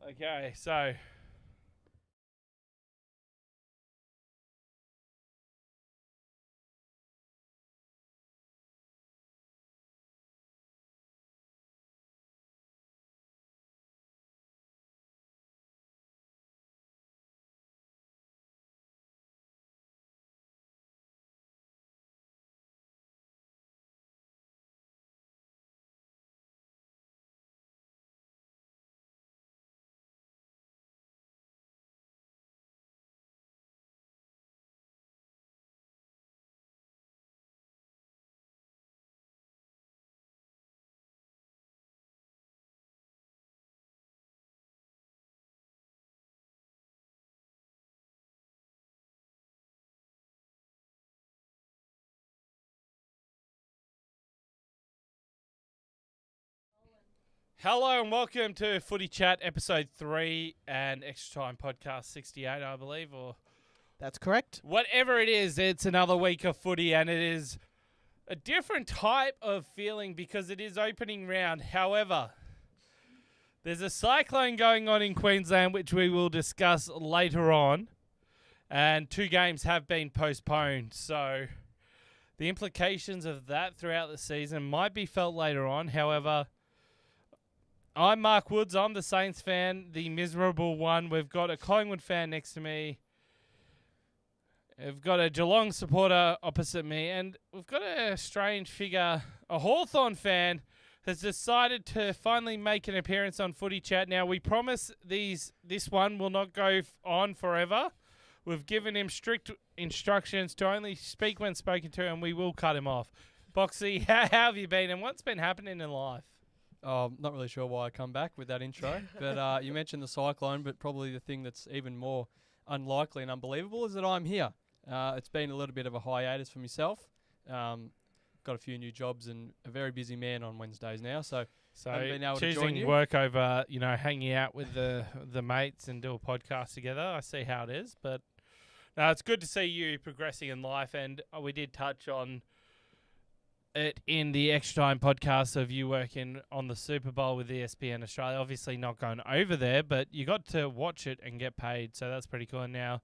Okay, so hello and welcome to Footy Chat episode 3 and Extra Time podcast 68, I believe, or That's correct. whatever it is. It's another week of footy and it is a different type of feeling because it is opening round. However, there's a cyclone going on in Queensland which we will discuss later on, and 2 games have been postponed, so the implications of that throughout the season might be felt later on. However, I'm Mark Woods. I'm the Saints fan, the miserable one. We've got a Collingwood fan next to me. We've got a Geelong supporter opposite me. And we've got a strange figure, a Hawthorn fan, has decided to finally make an appearance on Footy Chat. Now, we promise this one will not go on forever. We've given him strict instructions to only speak when spoken to, and we will cut him off. Boxy, how have you been, and what's been happening in life? Oh, I'm not really sure why I come back with that intro, but you mentioned the cyclone, but probably the thing that's even more unlikely and unbelievable is that I'm here. It's been a little bit of a hiatus for myself. Got a few new jobs and a very busy man on Wednesdays now, so haven't been able to join choosing you. work over, hanging out with the mates and do a podcast together. I see how it is, but no, it's good to see you progressing in life, and we did touch on it in the Extra Time podcast of you working on the Super Bowl with ESPN Australia. Obviously not going over there, but you got to watch it and get paid, so that's pretty cool. And now,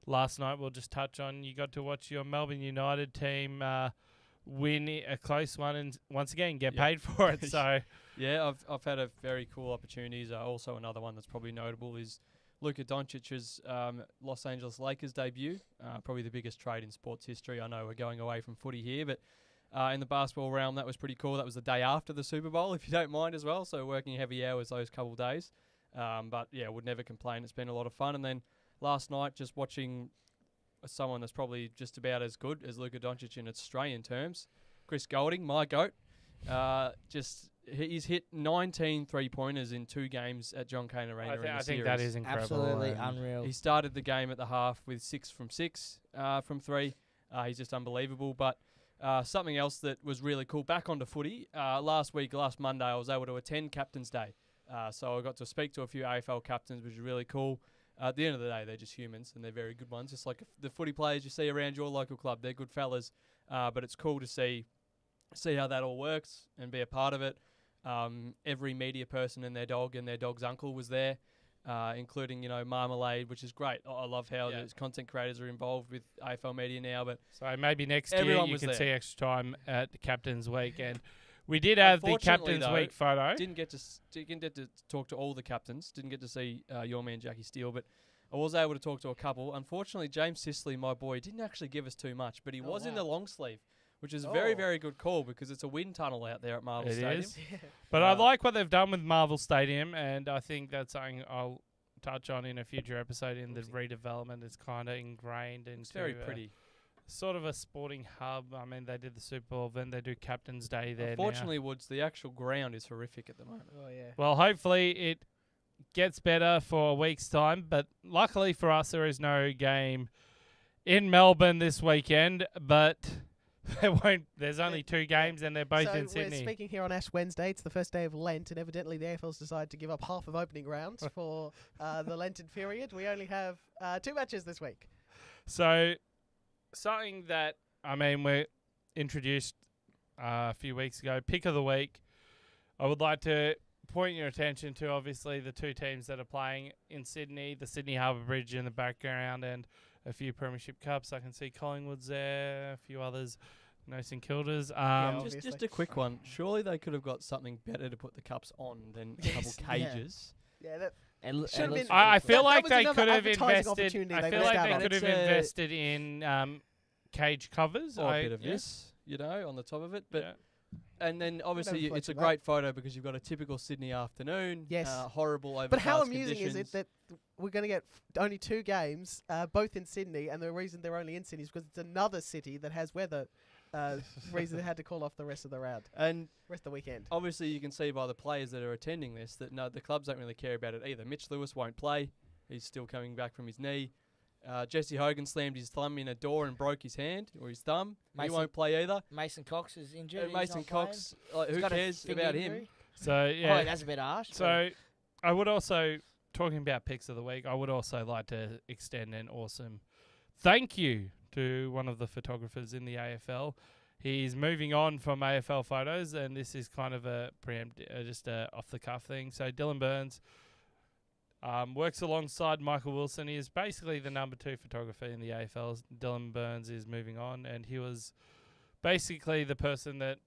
last night we'll just touch on, you got to watch your Melbourne United team win a close one and once again get paid for it. So Yeah, I've had a very cool opportunities. Also, another one that's probably notable is Luka Doncic's Los Angeles Lakers debut. Probably the biggest trade in sports history. I know we're going away from footy here, but in the basketball realm, that was pretty cool. That was the day after the Super Bowl, if you don't mind as well. So working heavy hours those couple of days. But yeah, would never complain. It's been a lot of fun. And then last night, just watching someone that's probably just about as good as Luka Doncic in Australian terms, Chris Goulding, my GOAT. He's hit 19 three-pointers in 2 games at John Cain Arena in the I think series. that is incredible. Absolutely and unreal. He started the game at the half with 6 from 6 from 3. He's just unbelievable. But something else that was really cool, back onto footy, last Monday, I was able to attend Captain's Day. So I got to speak to a few AFL captains, which is really cool. At the end of the day, they're just humans, and they're very good ones. Just like the footy players you see around your local club, they're good fellas. But it's cool to see how that all works and be a part of it. Every media person and their dog's uncle was there, including, Marmalade, which is great. I love how those content creators are involved with AFL media now. But So maybe next year Everyone you was can there. see Extra Time at the Captain's Week. And we did have the Unfortunately, Captain's though, Week photo. didn't get to talk to all the captains. Didn't get to see your man Jackie Steele, but I was able to talk to a couple. Unfortunately, James Sicily, my boy, didn't actually give us too much, but he was in the long sleeve, which is a very, very good call because it's a wind tunnel out there at Marvel It Stadium. is. But I like what they've done with Marvel Stadium, and I think that's something I'll touch on in a future episode in the redevelopment. It's kind of ingrained into It's very pretty. sort of a sporting hub. I mean, they did the Super Bowl, then they do Captain's Day there now. Unfortunately, Woods, the actual ground is horrific at the moment. Oh, yeah. Well, hopefully it gets better for a week's time, but luckily for us, there is no game in Melbourne this weekend, but there's only 2 games and they're both so in Sydney. We're speaking here on Ash Wednesday. It's the first day of Lent, and evidently the AFL's decided to give up half of opening rounds for the Lenten period. We only have 2 matches this week. So, something that, we introduced a few weeks ago, pick of the week. I would like to point your attention to obviously the two teams that are playing in Sydney, the Sydney Harbour Bridge in the background, and a few Premiership Cups. I can see Collingwood's there, a few others. No St Kilda's. Just a quick one. Surely they could have got something better to put the cups on than a couple cages. Yeah, that Should've been- I feel that like was they another could have advertising invested. opportunity I they feel missed like out they on. could have It's, invested in cage covers. Or a bit of this, on the top of it. But yeah. and then obviously Never it's a reflected great photo because you've got a typical Sydney afternoon. Yes. Horrible overcast But how amusing conditions. is it that we're going to get only 2 games, both in Sydney, and the reason they're only in Sydney is because it's another city that has weather. Reason they had to call off the rest of the round, And rest of the weekend. obviously you can see by the players that are attending this that no, the clubs don't really care about it either. Mitch Lewis won't play; he's still coming back from his knee. Jesse Hogan slammed his thumb in a door and broke his hand or his thumb. He Mason- won't play either. Mason Cox is injured. And he's Mason not playing. Cox, He's who got a cares finger about injury. him? So yeah. Oh, that's a bit harsh. but So I would also, talking about picks of the week, I would also like to extend an awesome thank you to one of the photographers in the AFL. He's moving on from AFL photos, and this is kind of a just a off the cuff thing. So Dylan Burns works alongside Michael Wilson. He is basically the number 2 photographer in the AFL. Dylan Burns is moving on, and he was basically the person that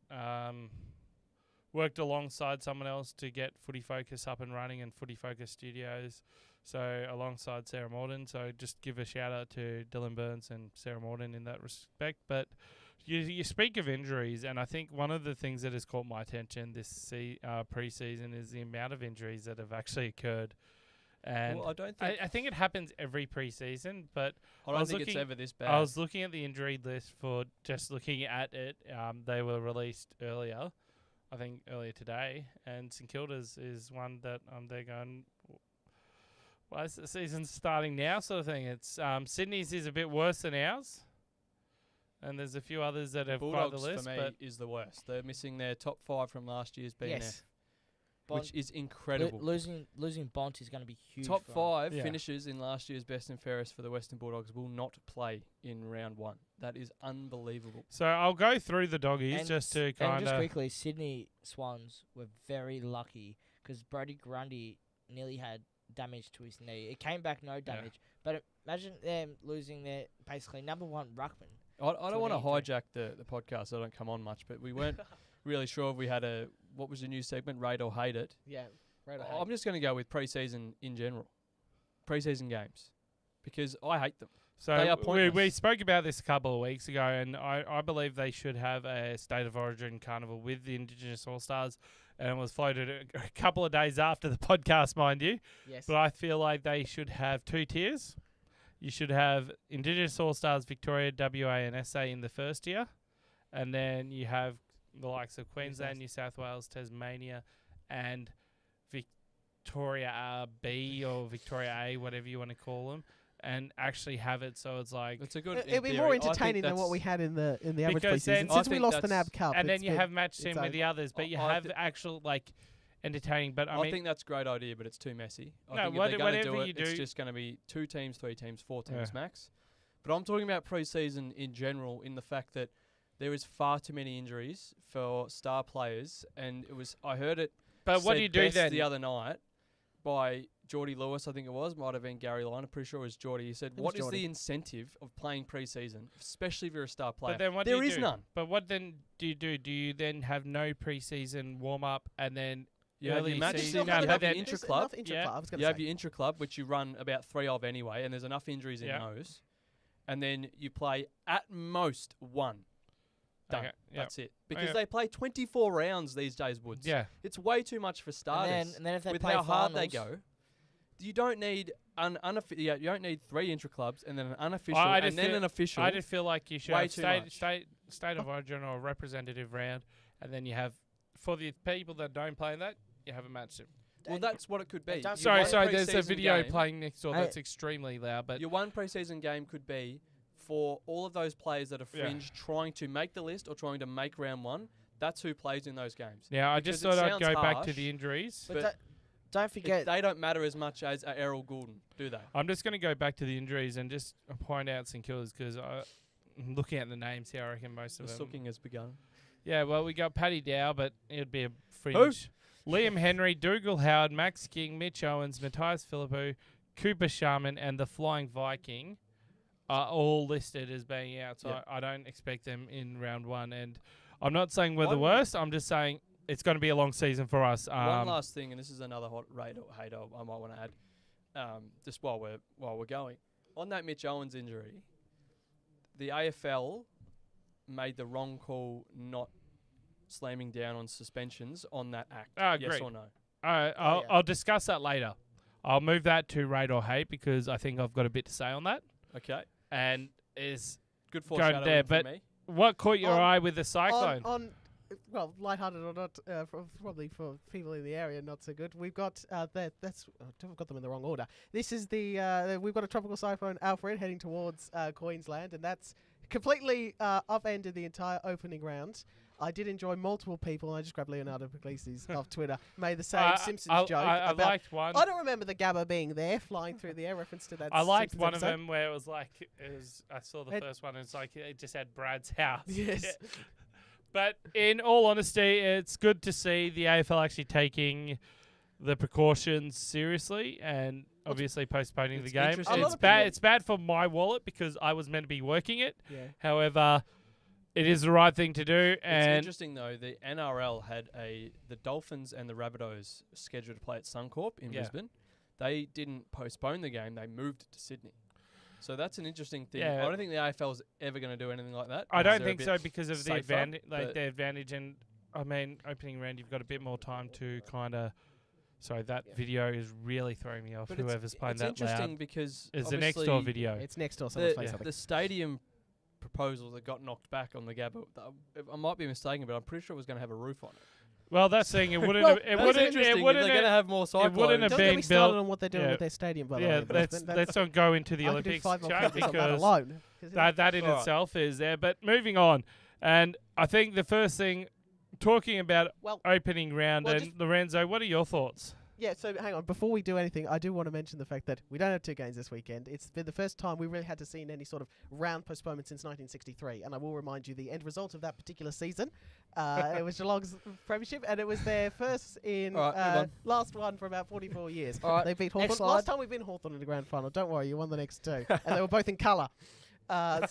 worked alongside someone else to get Footy Focus up and running and Footy Focus Studios. So alongside Sarah Morden. So just give a shout out to Dylan Burns and Sarah Morden in that respect. But you speak of injuries, and I think one of the things that has caught my attention this pre-season is the amount of injuries that have actually occurred. And Well, I don't think I think it happens every pre-season, but I don't was think it's looking- ever this bad. I was looking at the injury list for just looking at it. They were released earlier, I think earlier today, and St Kilda's is one that they're going. Well, the season's starting now, sort of thing. It's Sydney's is a bit worse than ours, and there's a few others that have quite the Bulldogs list. for me But is the worst. They're missing their top 5 from last year's BNF, Yes. which is incredible. losing Bont is going to be huge. Top for 'em. 5 Yeah. finishes in last year's best and fairest for the Western Bulldogs will not play in round 1. That is unbelievable. so I'll go through the doggies And just to And kind just of. quickly, Sydney Swans were very lucky because Brody Grundy nearly had damage to his knee. It came back no damage. But imagine them losing their basically number 1 ruckman. I don't an want to injury. hijack the podcast. So I don't come on much, but we weren't really sure if we had what was the new segment, rate or hate it. Yeah. Right. I'm just going to go with pre-season in general. Pre-season games. Because I hate them. So They are we pointless. spoke about this a couple of weeks ago, and I believe they should have a State of Origin carnival with the Indigenous All-Stars, and it was floated a couple of days after the podcast, mind you. Yes. But I feel like they should have 2 tiers. You should have Indigenous All-Stars Victoria, WA and SA in the first tier, and then you have the likes of Queensland, New South Wales, Tasmania, and Victoria B or Victoria A, whatever you want to call them, and actually have it so it's like. It's a good. It'll be more entertaining than what we had in the average Because then- preseason. I Since we think lost the that's- NAB Cup, And then it's you been- have match team it's with the others, but you I have thi- actual like entertaining. But I I mean, think that's a great idea, but it's too messy. I No, think if what- they're going to whatever do you it, it's do- just going to be 2 teams, 3 teams, 4 teams Yeah. max. But I'm talking about pre-season in general in the fact that there is far too many injuries for star players, and I heard it. but what said do you do best then? The other night by Geordie Lewis, I think it was, might have been Gary Lyon. I'm pretty sure it was Geordie. He said, was "What is Geordie. the incentive of playing pre-season, especially if you're a star player?" But then what There do you is do? none. But what then do you do? Do you then have no preseason warm up and then You have early your match season? season, No, you but have your then- intra-club. Yeah. I was You gonna have say. your intra-club, which you run about 3 of anyway, and there's enough injuries in Yeah. those. And then you play at most 1. Done. Okay, yep. That's it. Because Okay. they play 24 rounds these days, Woods. Yeah. It's way too much for starters. And then if they with play how hard they finals- go, you don't need you don't need 3 intra-clubs and then an unofficial I and just then feel- an official. I just feel like you should Way have too state much. of origin or representative round, and then you have for the people that don't play that, you have a match team. Well, that's what it could be. Don't- Your Sorry, one sorry. There's a pre-season video game- playing next door Hey. that's extremely loud, but Your one pre-season game could be for all of those players that are Yeah. fringe trying to make the list or trying to make round 1. That's who plays in those games. yeah, I just because thought it I'd go sounds back to harsh, the injuries. But But don't forget, They don't matter as much as Errol Goulden, do they? I'm just going to go back to the injuries and just point out St Kilda's because looking at the names here, I reckon most The of them. sooking has begun. Yeah, well, we got Paddy Dow, but it'd be a fringe. Liam Henry, Dougal Howard, Max King, Mitch Owens, Matthias Philippou, Cooper Sharman, and the Flying Viking are all listed as being out. So I don't expect them in round one. And I'm not saying we're the worst. I'm just saying it's going to be a long season for us. One last thing, and this is another hot rate or hater I might want to add, just while we're going. On that Mitch Owens injury, the AFL made the wrong call not slamming down on suspensions on that act. Yes or no? I'll discuss that later. I'll move that to rate or hate because I think I've got a bit to say on that. Okay. And is good going foreshadowing there. for But me. what caught your eye with the Cyclone? Well, lighthearted or not, probably for people in the area, not so good. We've got I've got them in the wrong order. This is we've got a tropical cyclone Alfred heading towards Queensland, and that's completely upended the entire opening round. I did enjoy multiple people, and I just grabbed Leonardo Puglisi's off Twitter, made the same Simpsons joke. I liked one. I don't remember the Gabba being there, flying through the air, reference to that. I liked Simpsons one episode. of them where it was like, I saw the first one, and it's like it just had Brad's house. Yes. Yeah. But in all honesty, it's good to see the AFL actually taking the precautions seriously and obviously postponing the game. It's bad for my wallet because I was meant to be working it. Yeah. However, it is the right thing to do. It's And interesting though, the NRL had the Dolphins and the Rabbitohs scheduled to play at Suncorp in Brisbane. They didn't postpone the game; they moved it to Sydney. So that's an interesting thing. Yeah. I don't think the AFL is ever going to do anything like that. I don't They're a think bit so because of the safer, advantage. but The advantage, and I mean, opening round, you've got a bit more time to kind of. Sorry, that video is really throwing me off. But Whoever's playing it's that interesting loud. because It's the next door obviously video. It's next door. Someone's playing something. the stadium proposal that got knocked back on the Gabba. I might be mistaken, but I'm pretty sure it was going to have a roof on it. Well, that's saying it wouldn't. Well, it That's wouldn't. interesting. It If wouldn't. they're going to have more cyclones. wouldn't have Don't been get me started built- on what they're doing yeah. with their stadium, by the Yeah, way. Brisbane. let's not go into the I could do Olympics 5 more chat countries on that because alone. that in Alright. itself is there. But moving on, and I think the first thing, talking about Well, opening round, well, and Lorenzo, what are your thoughts? yeah, so hang on. Before we do anything, I do want to mention the fact that we don't have 2 games this weekend. It's been the first time we really had to see any sort of round postponement since 1963. And I will remind you the end result of that particular season. It was Geelong's premiership, and it was their first in All right, move on. last one for about 44 years. All right, They beat next Hawthorn. slide. Last time we've been Hawthorn in the grand final. Don't worry, you won the next 2. And they were both in colour. And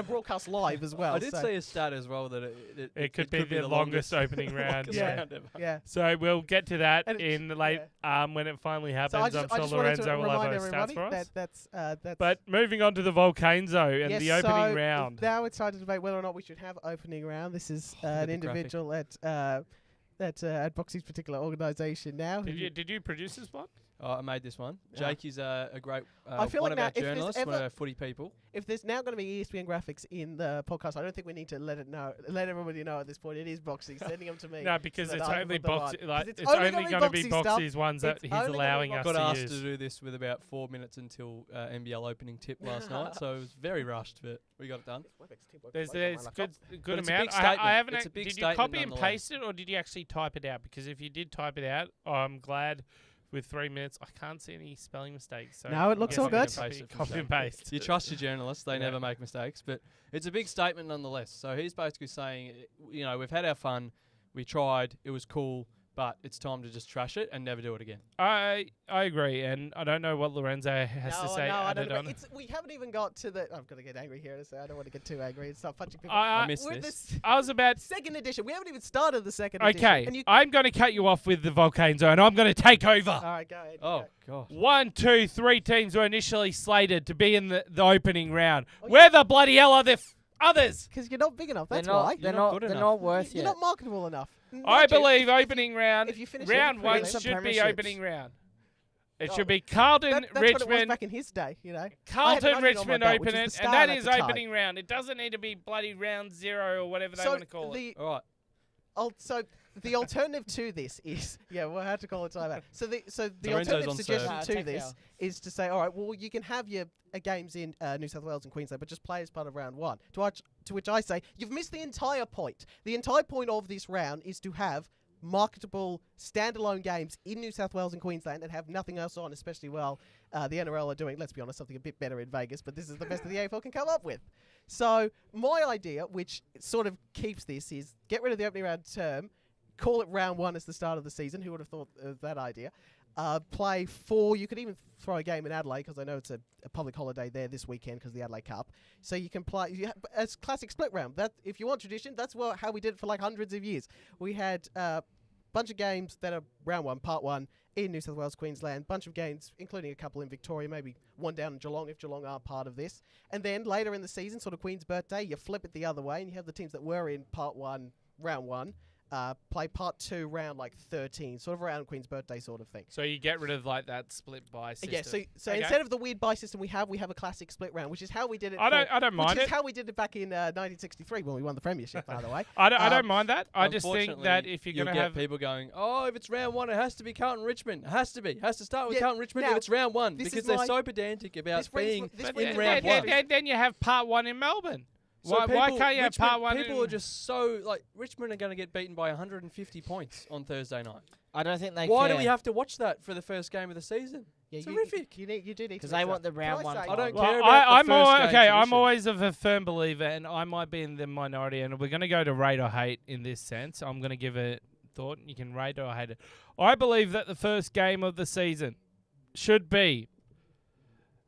broadcast live as well. I did so see a stat as well that It could be the longest opening round. longest Yeah. round ever. yeah. So we'll get to that And in the late when it finally happens. So I just I'm sure wanted to Lorenzo will remind have those stats everybody for us. that's But moving on to the Volcanzo and yes, the opening so round. Now it's time to debate whether or not we should have opening round. This is an the graphic. individual at Boxy's particular organisation now. Did you produce this one? I made this one. Yeah. Jake is a great I feel one like of now our if there's journalists, one of ever- our footy people. If there's now going to be ESPN graphics in the podcast, I don't think we need to let everybody know at this point. It is Boxy sending them to me. No, because so it's that I only can put them Boxy. on. Like 'Cause it's only going to be Boxy stuff. Boxy's ones that It's he's only gonna be allowing Boxy. us Got to asked use. to do this with about 4 minutes until NBL opening tip last night, so it was very rushed, but we got it done. There's But good it's a amount. big I statement. haven't. It's a big did you statement copy and nonetheless. paste it, or did you actually type it out? Because if you did type it out, I'm glad. With 3 minutes, I can't see any spelling mistakes. So No, it looks all good. Copy and paste. You trust your journalists; they Yeah. never make mistakes. But it's a big statement nonetheless. So he's basically saying, we've had our fun, we tried, it was cool, but it's time to just trash it and never do it again. I agree, and I don't know what Lorenzo has to say. No, I added don't know. on. We haven't even got to the. I'm going to get angry here, so I don't want to get too angry and start punching people. I missed We're this. I was about. Second edition. We haven't even started the second edition. Okay, And you, I'm going to cut you off with the Volcanzo, and I'm going to take over. all right, go ahead. Oh gosh. 1, 2, 3 teams were initially slated to be in the opening round. Oh, Where the bloody hell are the others? Because you're not big enough. That's they're not, why. They're You're not not. good They're enough. not worth You're it. not marketable enough. I Mind you, believe opening round. if you finish Round it, 1 win some should be premierships. opening round. It Oh, should be Carlton, that's what it was Richmond. back in his day, you know. I had an Carlton, onion on my Richmond belt, open which it, was the and start that at is the time. opening round. It doesn't need to be bloody round 0 or whatever they So want to call it. the All right. so the alternative to this is we'll have to call it timeout. So the Lorenzo's alternative on suggestion serve. to Take this foul. is to say, all right, well you can have your games in New South Wales and Queensland, but just play as part of round 1. To which I say, you've missed the entire point. The entire point of this round is to have marketable standalone games in New South Wales and Queensland and have nothing else on, especially the NRL are doing, let's be honest, something a bit better in Vegas, but this is the best that the AFL can come up with. So my idea, which sort of keeps this, is get rid of the opening round term, call it round 1 as the start of the season. Who would have thought of that idea? Play 4. You could even throw a game in Adelaide because I know it's a public holiday there this weekend because of the Adelaide Cup. So you can play as classic split round. That if you want tradition, that's how we did it for like hundreds of years. We had a bunch of games that are round 1, part 1 in New South Wales, Queensland. Bunch of games, including a couple in Victoria, maybe one down in Geelong if Geelong are part of this. And then later in the season, sort of Queen's birthday, you flip it the other way and you have the teams that were in part 1, round 1. Play part 2 round like 13, sort of around Queen's birthday sort of thing. So you get rid of like that split by system. Yeah, so Okay. instead of the weird bye system we have a classic split round, which is how we did it. I don't mind Which is it. how we did it back in 1963 when we won the premiership, by the way. I don't mind that. I just think Unfortunately, that if you're you'll going to get have people going, oh, if it's round 1, it has to be Carlton Richmond. It has to be. It has to start with Yeah, Carlton Richmond now, if it's round 1 this because is they're my- so pedantic about this brings- being this in brings- round 1. then you have part 1 in Melbourne. So Why people- can't you have Richmond- part 1 People in... are just so like Richmond are going to get beaten by 150 points on Thursday night. I don't think they Why care. do we have to watch that for the first game of the season? Yeah, It's you horrific. do need to Because they want the round Can I 1 say- I don't title. care Well, about the I'm first game I'm tradition. always a firm believer, and I might be in the minority, and we're going to go to rate or hate in this sense. I'm going to give it thought, and you can rate or hate it. I believe that the first game of the season should be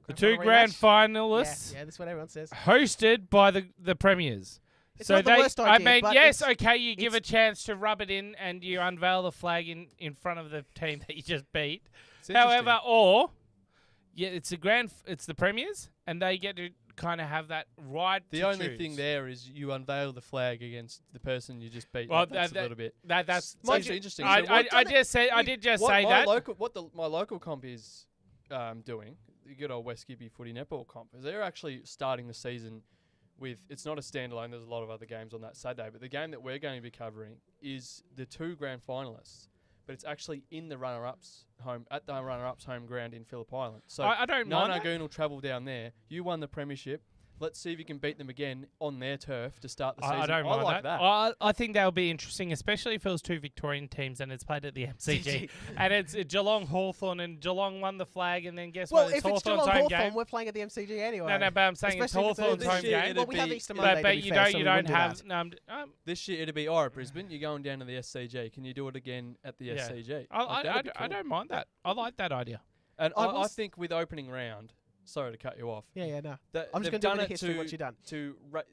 the two grand finalists Yeah, that's what everyone says. hosted by the premiers. It's So not the they, worst I idea, mean, but yes, it's- okay, you give a it's- chance to rub it in, and you unveil the flag in front of the team that you just beat. It's interesting. However, or it's the premiers, and they get to kind of have that right. The to only choose. thing there is you unveil the flag against the person you just beat. Well, Like, that's a little bit. that's It's actually interesting. I, So what- I just said I did just what say my that. My local comp is doing, the good old West Skippy footy netball comp, is they're actually starting the season with, it's not a standalone, there's a lot of other games on that Saturday, but the game that we're going to be covering is the two grand finalists, but it's actually in the runner-ups home, at the runner-ups home ground in Phillip Island. So I don't mind that. Goon will travel down there. You won the premiership. Let's see if you can beat them again on their turf to start the season. I don't mind like that. I think that would be interesting, especially if it was two Victorian teams and it's played at the MCG. And it's Geelong Hawthorn, and Geelong won the flag, and then guess Well, what? if it's Hawthorn's Geelong home Hawthorn, game. we're playing at the MCG anyway. No, but I'm saying Especially it's if Hawthorn's this home year game. it'd Well, we have be- Easter Monday, But to you be fair, so don't we wouldn't do have. that. No, This year it'd be Brisbane. You're going down to the SCG. Can you do it again at the Yeah. SCG? I Like, that'd be I cool. don't mind that. I like that idea. And I I was- think with opening round, sorry to cut you off. Yeah, no. that I'm just they've going to do a done bit of it history to what you've done.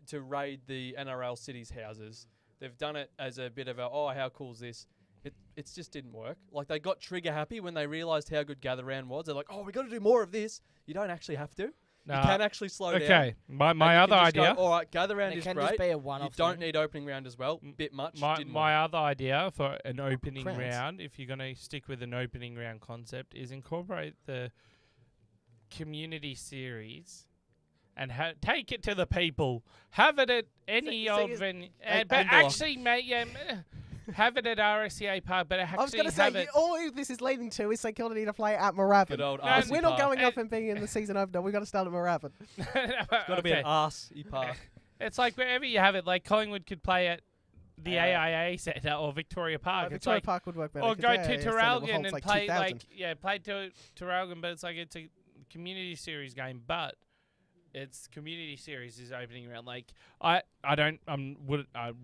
to raid the NRL cities' houses. They've done it as a bit of a, how cool is this? It just didn't work. Like, they got trigger happy when they realised how good Gather Round was. They're like, we got to do more of this. You don't actually have to. No, You can actually slow down. okay. My And you other can just go, idea. all right, Gather Round And it is can great. just be a You one-off don't thing. need opening round as well. Bit much. Didn't My work. other idea for an opening Crowns. round, if you're going to stick with an opening round concept, is incorporate the community series and take it to the people. Have it at any So old you- venue. And But Billabong. actually, mate, have it at RSCA Park, but actually I was going to have say, it. all this is leading to is St Kilda need to play at Moorabbin. Good old No, If arsey we're not park. going up and being in the season opener, we've got to start at Moorabbin. It's got to be an arsey park. It's like wherever you have it. Like Collingwood could play at the AIA Centre or Victoria Park. It's Victoria like, Park would work better. or 'cause go the to AIA Centre Terralgan holds and like play 2,000. play to Terralgan, but it's like it's a community series game, but it's community series is opening round. Like I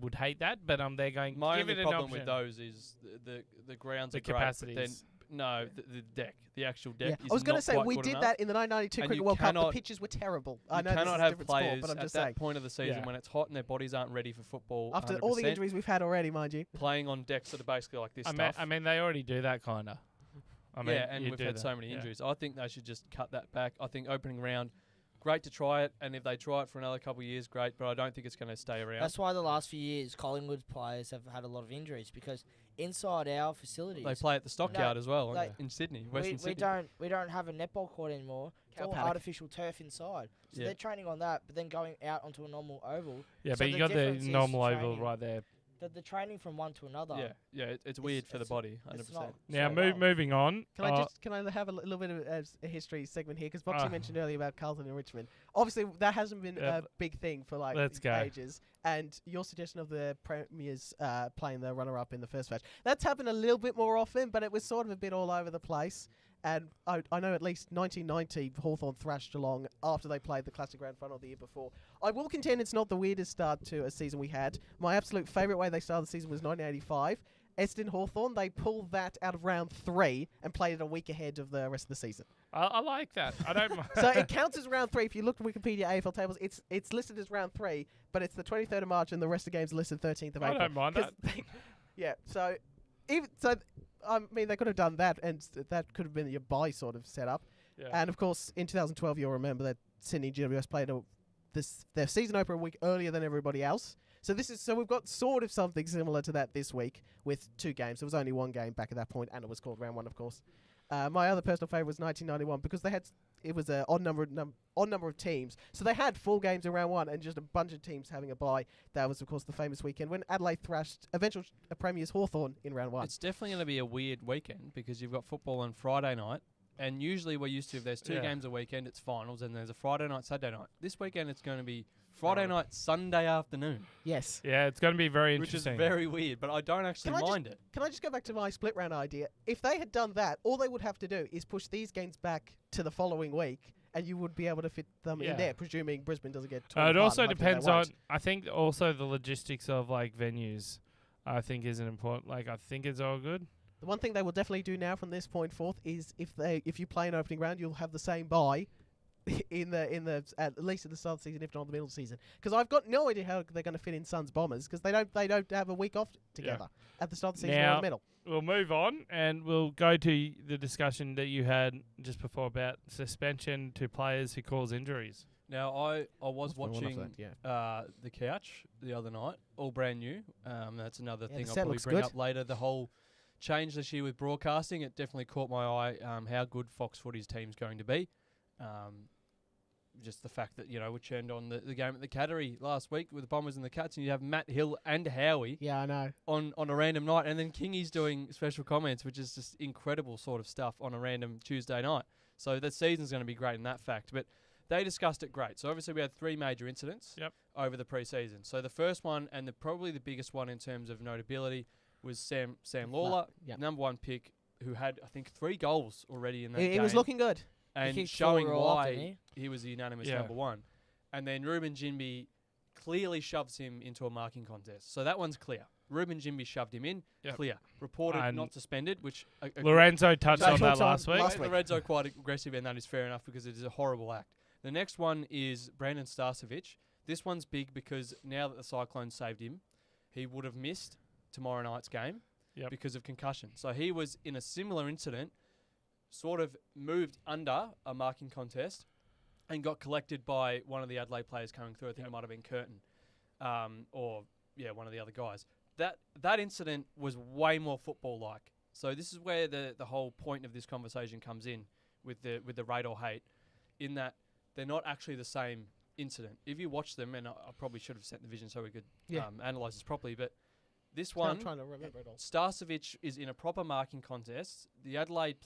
would hate that, but they're going My give only it an problem with option. those is the grounds The are great, but then capacities. no, the deck, the actual Yeah. deck. I was going to say we did that in the 1992 And Cricket you World Cup. The cannot- pitches were terrible. You I know this is cannot a have different sport, players but I'm at just that saying. point of the season Yeah. when it's hot and their bodies aren't ready for football. After 100%, all the injuries we've had already, mind you. playing on decks that are basically like this I stuff. mean, they already do that kind of. And we've had so many injuries. I think they should just cut that back. I think opening round, great to try it, and if they try it for another couple of years, great. But I don't think it's going to stay around. That's why the last few years Collingwood players have had a lot of injuries because inside our facilities They play at the Stockyard as well like, in Sydney, Western we Sydney. don't have a netball court anymore. It's Cow all paddock. artificial turf inside. So Yeah. they're training on that, but then going out onto a normal oval. Yeah, So but you the got the difference is normal oval training. right there. The training from one to another. Yeah, it's weird for the it's- body, it's 100%. not- Now, so well. moving on. Can I have a little bit of a history segment here? Because Boxy Ah. mentioned earlier about Carlton and Richmond. Obviously, that hasn't been Yeah, a big thing for like let's go. ages. And your suggestion of the premiers playing the runner-up in the first match, that's happened a little bit more often, but it was sort of a bit all over the place. And I know at least 1990 Hawthorn thrashed Geelong after they played the Classic Grand Final the year before. I will contend it's not the weirdest start to a season we had. My absolute favourite way they started the season was 1985. Eston Hawthorn, they pulled that out of round 3 and played it a week ahead of the rest of the season. I like that. I don't mind. So it counts as round 3. If you look at Wikipedia AFL tables, it's listed as round 3, but it's the 23rd of March and the rest of the games are listed 13th of I April. don't mind that. Yeah, so I mean, they could have done that, and that could have been your bye sort of setup. Yeah. And of course, in 2012, you'll remember that Sydney GWS played their season opener a week earlier than everybody else. So we've got sort of something similar to that this week with 2 games. There was only 1 game back at that point, and it was called round 1, of course. My other personal favourite was 1991 because it was an odd number of teams. So they had 4 games in round 1 and just a bunch of teams having a bye. That was, of course, the famous weekend when Adelaide thrashed eventual premiers Hawthorn in round 1. It's definitely going to be a weird weekend because you've got football on Friday night. And usually we're used to if there's 2 games a weekend, it's finals, and there's a Friday night, Saturday night. This weekend it's going to be Friday night, Sunday afternoon. Yes. Yeah, it's going to be very Which is interesting. very weird, but I don't actually mind it. Can I just go back to my split round idea? If they had done that, all they would have to do is push these games back to the following week, and you would be able to fit them in there, presuming Brisbane doesn't get torn It apart, also and hopefully depends they on, won't. I think, also the logistics of, like, venues, I think, is an important. Like, I think it's all good. The one thing they will definitely do now from this point forth is if you play an opening round, you'll have the same bye in the at least at the start of the season, if not the middle of the season. Because I've got no idea how they're going to fit in Suns Bombers because they don't have a week off together at the start of the season or in the middle. We'll move on and we'll go to the discussion that you had just before about suspension to players who cause injuries. Now, I was watching that, The Couch the other night, all brand new. That's another thing the I'll set probably looks bring good. up later. The whole change this year with broadcasting, it definitely caught my eye how good Fox Footy's team's going to be. Just the fact that, we turned on the game at the Cattery last week with the Bombers and the Cats, and you have Matt Hill and Howie Yeah, I know. on a random night, and then Kingy's doing special comments, which is just incredible sort of stuff on a random Tuesday night. So the season's going to be great in that fact. But they discussed it great. So obviously we had 3 major incidents over the pre-season. So the first one, and probably the biggest one in terms of notability, was Sam Lawler, number 1 pick, who had, I think, 3 goals already in that game. He was looking good. And showing why he was the unanimous number 1. And then Ruben Jinby clearly shoves him into a marking contest. So that one's clear. Ruben Jinby shoved him in, clear. Reported And not suspended, which... Lorenzo touched on that last week. Lorenzo quite aggressive, and that is fair enough because it is a horrible act. The next one is Brandon Starcevic. This one's big because now that the Cyclones saved him, he would have missed tomorrow night's game because of concussion. So he was in a similar incident, sort of moved under a marking contest and got collected by one of the Adelaide players coming through. I think it might have been Curtin or one of the other guys. That incident was way more football-like. So this is where the whole point of this conversation comes in with the rate or hate, in that they're not actually the same incident. If you watch them, and I probably should have sent the vision so we could analyse this properly, but this one, I'm trying to remember it all. Starcevic is in a proper marking contest. The Adelaide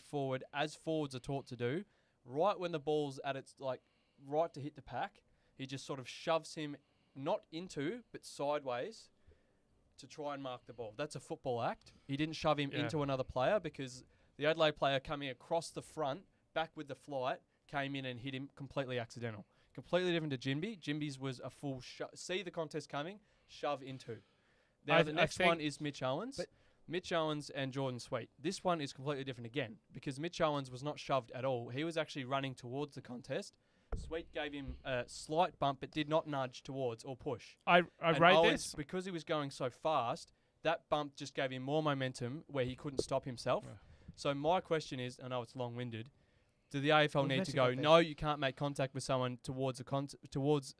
forward, as forwards are taught to do, right when the ball's at its, right to hit the pack, he just sort of shoves him not into, but sideways to try and mark the ball. That's a football act. He didn't shove him into another player because the Adelaide player coming across the front, back with the flight, came in and hit him completely accidental. Completely different to Jimby. Jimby's was a full see the contest coming, shove into. Now the next one is Mitch Owens. Mitch Owens and Jordan Sweet. This one is completely different again because Mitch Owens was not shoved at all. He was actually running towards the contest. Sweet gave him a slight bump but did not nudge towards or push. I rate Owens, this because he was going so fast, that bump just gave him more momentum where he couldn't stop himself. Yeah. So my question is, I know it's long-winded, do the AFL need to go, no, you can't make contact with someone towards a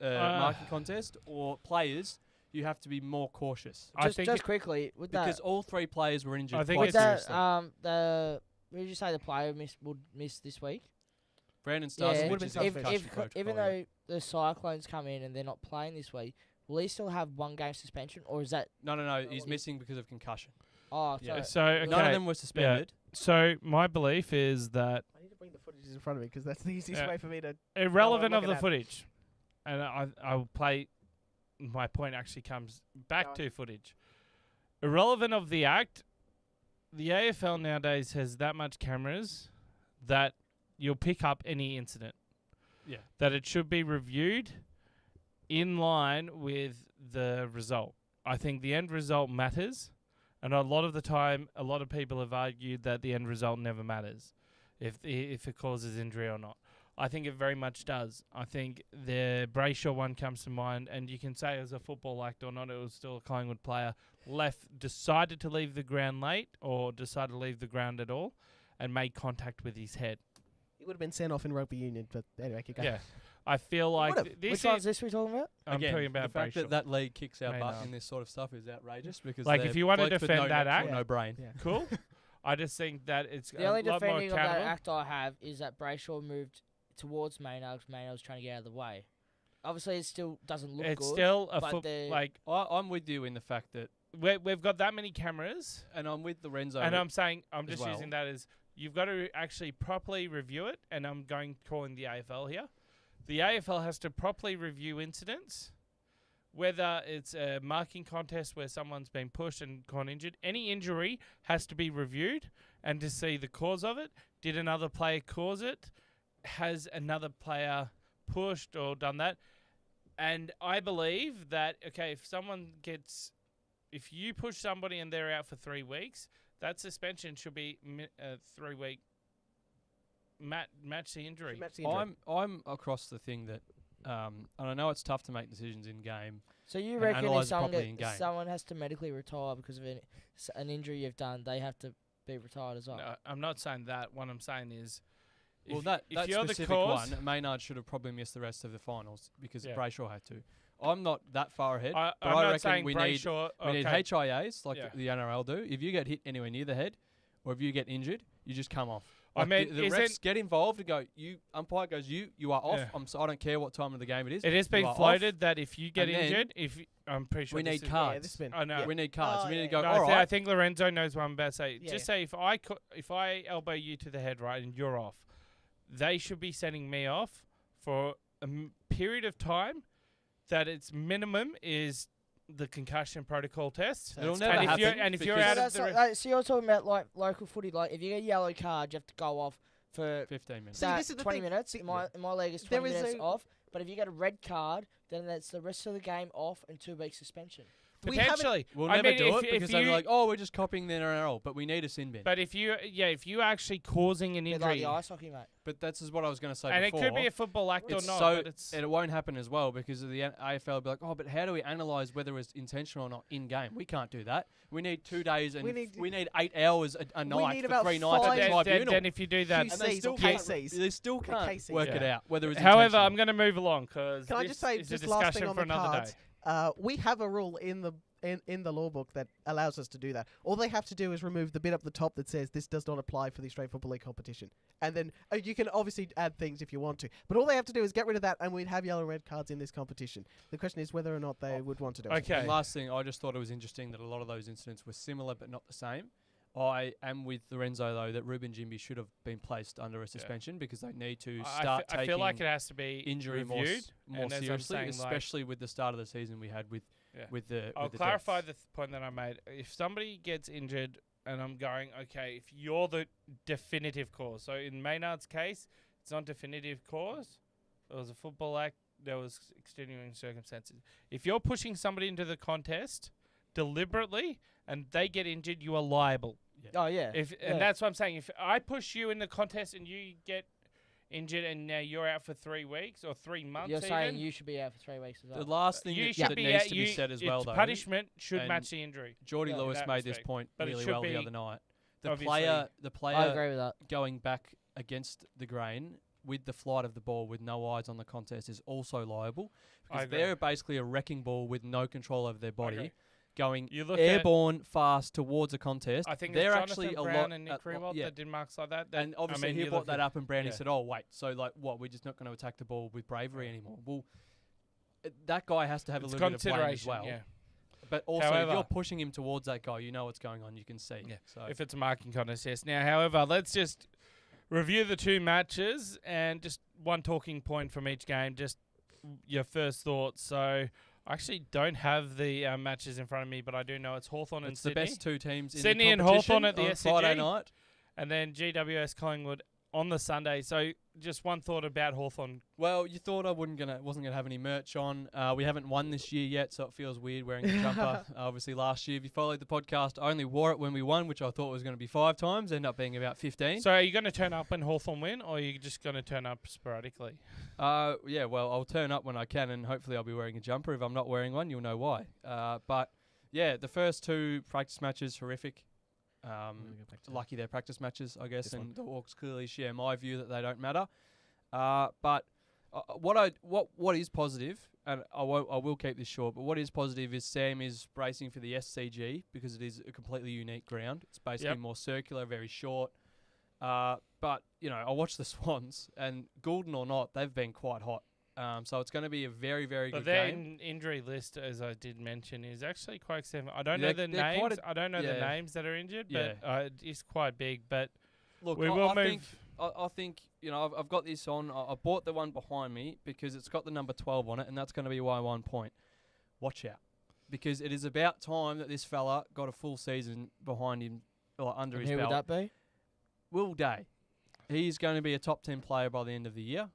marking contest, or players, you have to be more cautious? Just quickly, with because all 3 players were injured I think quite it's- seriously. who did you say the player would miss this week? Brandon Yeah, Starcevic is a concussion protocol, even though the Cyclones come in and they're not playing this week, will he still have 1 game suspension, or is that... No, he's missing because of concussion. Oh, Yeah. So okay. None of them were suspended. So my belief is that I need to bring the footage in front of me because that's the easiest way for me to... irrelevant of looking the at. footage, and I'll play. My point actually comes back to footage. Irrelevant of the act, the AFL nowadays has that much cameras that you'll pick up any incident. Yeah. That it should be reviewed in line with the result. I think the end result matters. And a lot of the time, a lot of people have argued that the end result never matters, if it causes injury or not. I think it very much does. I think the Brayshaw one comes to mind, and you can say as a football act or not, it was still a Collingwood player, decided to leave the ground late or decided to leave the ground at all and made contact with his head. He would have been sent off in rugby union, but anyway, keep going. Yeah. I feel like Would've. Which one's this we're talking about? I'm Again, talking about the fact Brayshaw. that league kicks our May butt not. in this sort of stuff is outrageous because Like, they're if you wanna blokes with defend no that neck or act- no brain. Yeah. Cool. I just think that it's The a only lot more defending of that accountable. act I have is that Brayshaw moved towards Maynard because Maynard was trying to get out of the way. Obviously, it still doesn't look It's good. still a but foot. the- Like I'm with you in the fact that, we've got that many cameras, and I'm with Lorenzo. and I'm saying I'm as just well. using that as you've got to actually properly review it. And I'm calling the AFL here. The AFL has to properly review incidents, whether it's a marking contest where someone's been pushed and gone injured. Any injury has to be reviewed and to see the cause of it. Did another player cause it? Has another player pushed or done that? And I believe that, okay, if you push somebody and they're out for 3 weeks, that suspension should be 3 week match the injury. Match the injury. I'm across the thing that, and I know it's tough to make decisions in game. So you and reckon analyse if it properly in game. someone has to medically retire because of an injury you've done, they have to be retired as well? No, I'm not saying that. What I'm saying is, Well, that if you're the specific cause, one, Maynard should have probably missed the rest of the finals because Yeah. Brayshaw had to. I'm not that far ahead, but I'm I not reckon saying we Brayshaw. need okay. HIAs like Yeah. the NRL do. If you get hit anywhere near the head, or if you get injured, you just come off. I Like mean, the refs isn't- get involved and go. Umpire goes, you are off. Yeah. I don't care what time of the game it is. It has You been are off. floated that if you get And then injured, I'm pretty sure we this need is- cards. Yeah, this has been. I know. yeah. We need cards. Oh, we need yeah. to go. No, All I right. think Lorenzo knows what I'm about to say. Yeah, Just yeah. say if I elbow you to the head, right, and you're off, they should be sending me off for a period of time that its minimum is the concussion protocol test. It'll And never and if happen. you're and if you're because out So of that's the like, so you're talking about like local footy. Like if you get a yellow card, you have to go off for 15 minutes. See, that this is the 20 thing. minutes. See, In my league is there 20 is minutes a- off. But if you get a red card, then that's the rest of the game off and 2 weeks suspension. We haven't- potentially, We'll I never mean, do if- it if because they're you- like, oh, we're just copying the NRL, but we need a sin bin. but if you actually causing an Bit like injury, the ice hockey, mate. But that's just what I was going to say and before. it could be a football act or It's not, so, but it's and it won't happen as well because of the AFL will be like, oh, but how do we analyse whether it's intentional or not in game? We can't do that. We need 2 days and We we need- need 8 hours a night need for about 3 nights five- at the then, tribunal. then if you do that, QCs and they still or can't, KCs. they still The can't KCs. work it Yeah. out whether it's however, intentional. I'm going to move along because Can I just say, is just a last discussion thing on for the another cards? day. We have a rule in the law book that allows us to do that. All they have to do is remove the bit up the top that says this does not apply for the Australian Football League competition. And then you can obviously add things if you want to. But all they have to do is get rid of that and we'd have yellow and red cards in this competition. The question is whether or not they would want to do it. Okay. And last thing, I just thought it was interesting that a lot of those incidents were similar but not the same. I am with Lorenzo, though, that Ruben Jimby should have been placed under a suspension because they need to start I taking feel like it has to be injury reviewed. more and as I'm seriously, saying, like- especially with the start of the season we had with Yeah. with the I'll with the clarify deaths. the point that I made. If somebody gets injured and I'm going, okay, if you're the definitive cause. So in Maynard's case, it's not definitive cause. It was a football act. There was extenuating circumstances. If you're pushing somebody into the contest deliberately and they get injured, you are liable. Oh yeah. If Yeah. and that's what I'm saying. If I push you in the contest and you get injured and now you're out for 3 weeks or 3 months, You're saying even, you should be out for 3 weeks as well. The last thing you that, should that be needs out- to be you- said as well, its though, punishment should and match the injury. Geordie Yeah. Lewis In that made this respect. point But it really should well the be other night. The obviously- player I agree with that. going back against the grain with the flight of the ball with no eyes on the contest is also liable I because agree. they're basically a wrecking ball with no control over their agree. body, going You look airborne fast towards a contest. I think they're it's actually Jonathan a Brown lot and Nick at- Rewalt yeah. that did marks like that. And obviously I mean, he you brought look that at- up, and Brownie yeah. said, "Oh wait, so like what? We're just not going to attack the ball with bravery anymore." Well, that guy has to have It's a little bit of blame as consideration, well. yeah. But also, if However- you're pushing him towards that guy, you know what's going on. You can see. Yeah. So If it's a marking contest, yes. Now, however, let's just review the 2 matches and just one talking point from each game. Just your first thoughts. So I actually don't have the matches in front of me, but I do know it's Hawthorn and it's the Sydney. best 2 teams in Sydney the and competition Hawthorn at the on SCG. Friday night. And then GWS Collingwood on the Sunday. So just one thought about Hawthorn. Well, you thought I wasn't gonna have any merch on. We haven't won this year yet, so it feels weird wearing the jumper. Obviously, last year, if you followed the podcast, I only wore it when we won, which I thought was going to be 5 times. Ended up being about 15. So are you going to turn up when Hawthorn win, or are you just going to turn up sporadically? Yeah, well, I'll turn up when I can, and hopefully I'll be wearing a jumper. If I'm not wearing one, you'll know why. But yeah, the first 2 practice matches horrific. Lucky they're practice matches, I guess, and the Hawks clearly share my view that they don't matter. But what is positive, and I will keep this short, but what is positive is Sam is bracing for the SCG because it is a completely unique ground. It's basically more circular, very short. But I watched the Swans, and Goulden or not, they've been quite hot. So it's going to be a very, very good game. Their injury list, as I did mention, is actually quite extensive. I don't know the names. I don't know the names that are injured, but it is quite big. But look, we will move. I think I've got this on. I bought the one behind me because it's got the number 12 on it, and that's going to be why 1 point. Watch out, because it is about time that this fella got a full season behind him, or under his belt. Who would that be? Will Day. He's going to be a top 10 player by the end of the year.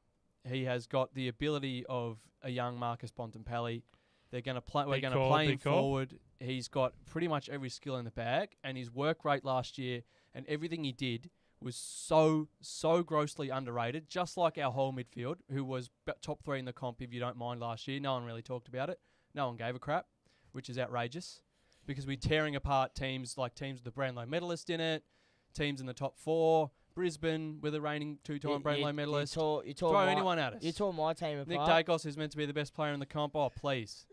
He has got the ability of a young Marcus Bontempelli. We're going to play him forward. He's got pretty much every skill in the bag, and his work rate last year and everything he did was so grossly underrated, just like our whole midfield, who was top 3 in the comp, if you don't mind, last year. No one really talked about it. No one gave a crap, which is outrageous, because we're tearing apart teams with the Brownlow medalist in it, teams in the top 4, Brisbane with a reigning 2-time Brownlow medalist. Throw anyone at us. You tore my team apart. Nick Dacos is meant to be the best player in the comp. Oh, please.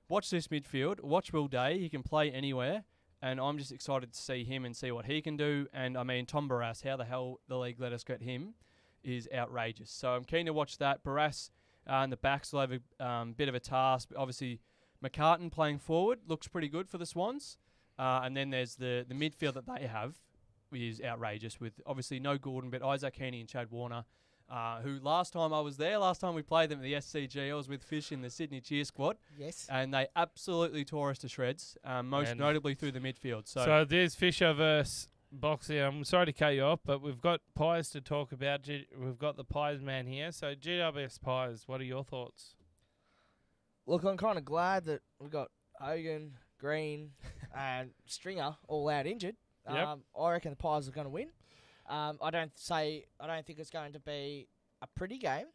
Watch this midfield. Watch Will Day. He can play anywhere. And I'm just excited to see him and see what he can do. And, I mean, Tom Barras, how the hell the league let us get him is outrageous. So I'm keen to watch that. Barras and the backs will have a bit of a task. Obviously, McCartan playing forward looks pretty good for the Swans. And then there's the midfield that they have, which is outrageous, with obviously no Gordon, but Isaac Heaney and Chad Warner, who last time we played them at the SCG, I was with Fish in the Sydney Cheer Squad. Yes. And they absolutely tore us to shreds, most notably through the midfield. So there's Fisher versus Boxy. I'm sorry to cut you off, but we've got Pies to talk about. We've got the Pies man here. So GWS Pies, what are your thoughts? Look, I'm kind of glad that we got Hogan, Green, and Stringer all out injured. Yep. I reckon the Pies are going to win. I don't think it's going to be a pretty game.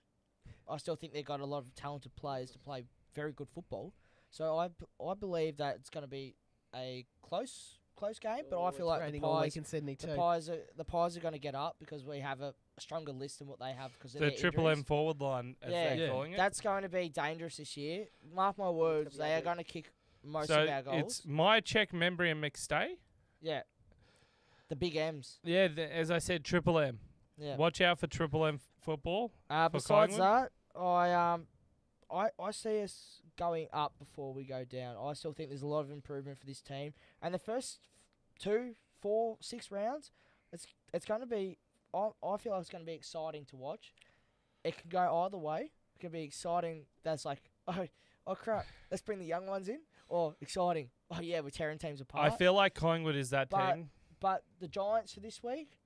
I still think they've got a lot of talented players to play very good football. So I believe that it's going to be a close game. But I feel like the Pies, in Sydney too. the Pies are going to get up because we have a stronger list than what they have because of The their Triple injuries. M forward line, as they're calling it. That's going to be dangerous this year. Mark my words, they are going to kick most of our goals. It's my check, Membry and McStay. Yeah. The big M's. Yeah, as I said, Triple M. Yeah. Watch out for Triple M football. Besides that, I see us going up before we go down. I still think there's a lot of improvement for this team. And the first 2, 4, 6 rounds, it's going to be. I feel like it's going to be exciting to watch. It can go either way. It can be exciting. That's like, oh crap, let's bring the young ones in. Or exciting. Oh yeah, we're tearing teams apart. I feel like Collingwood is that team. But the Giants for this week,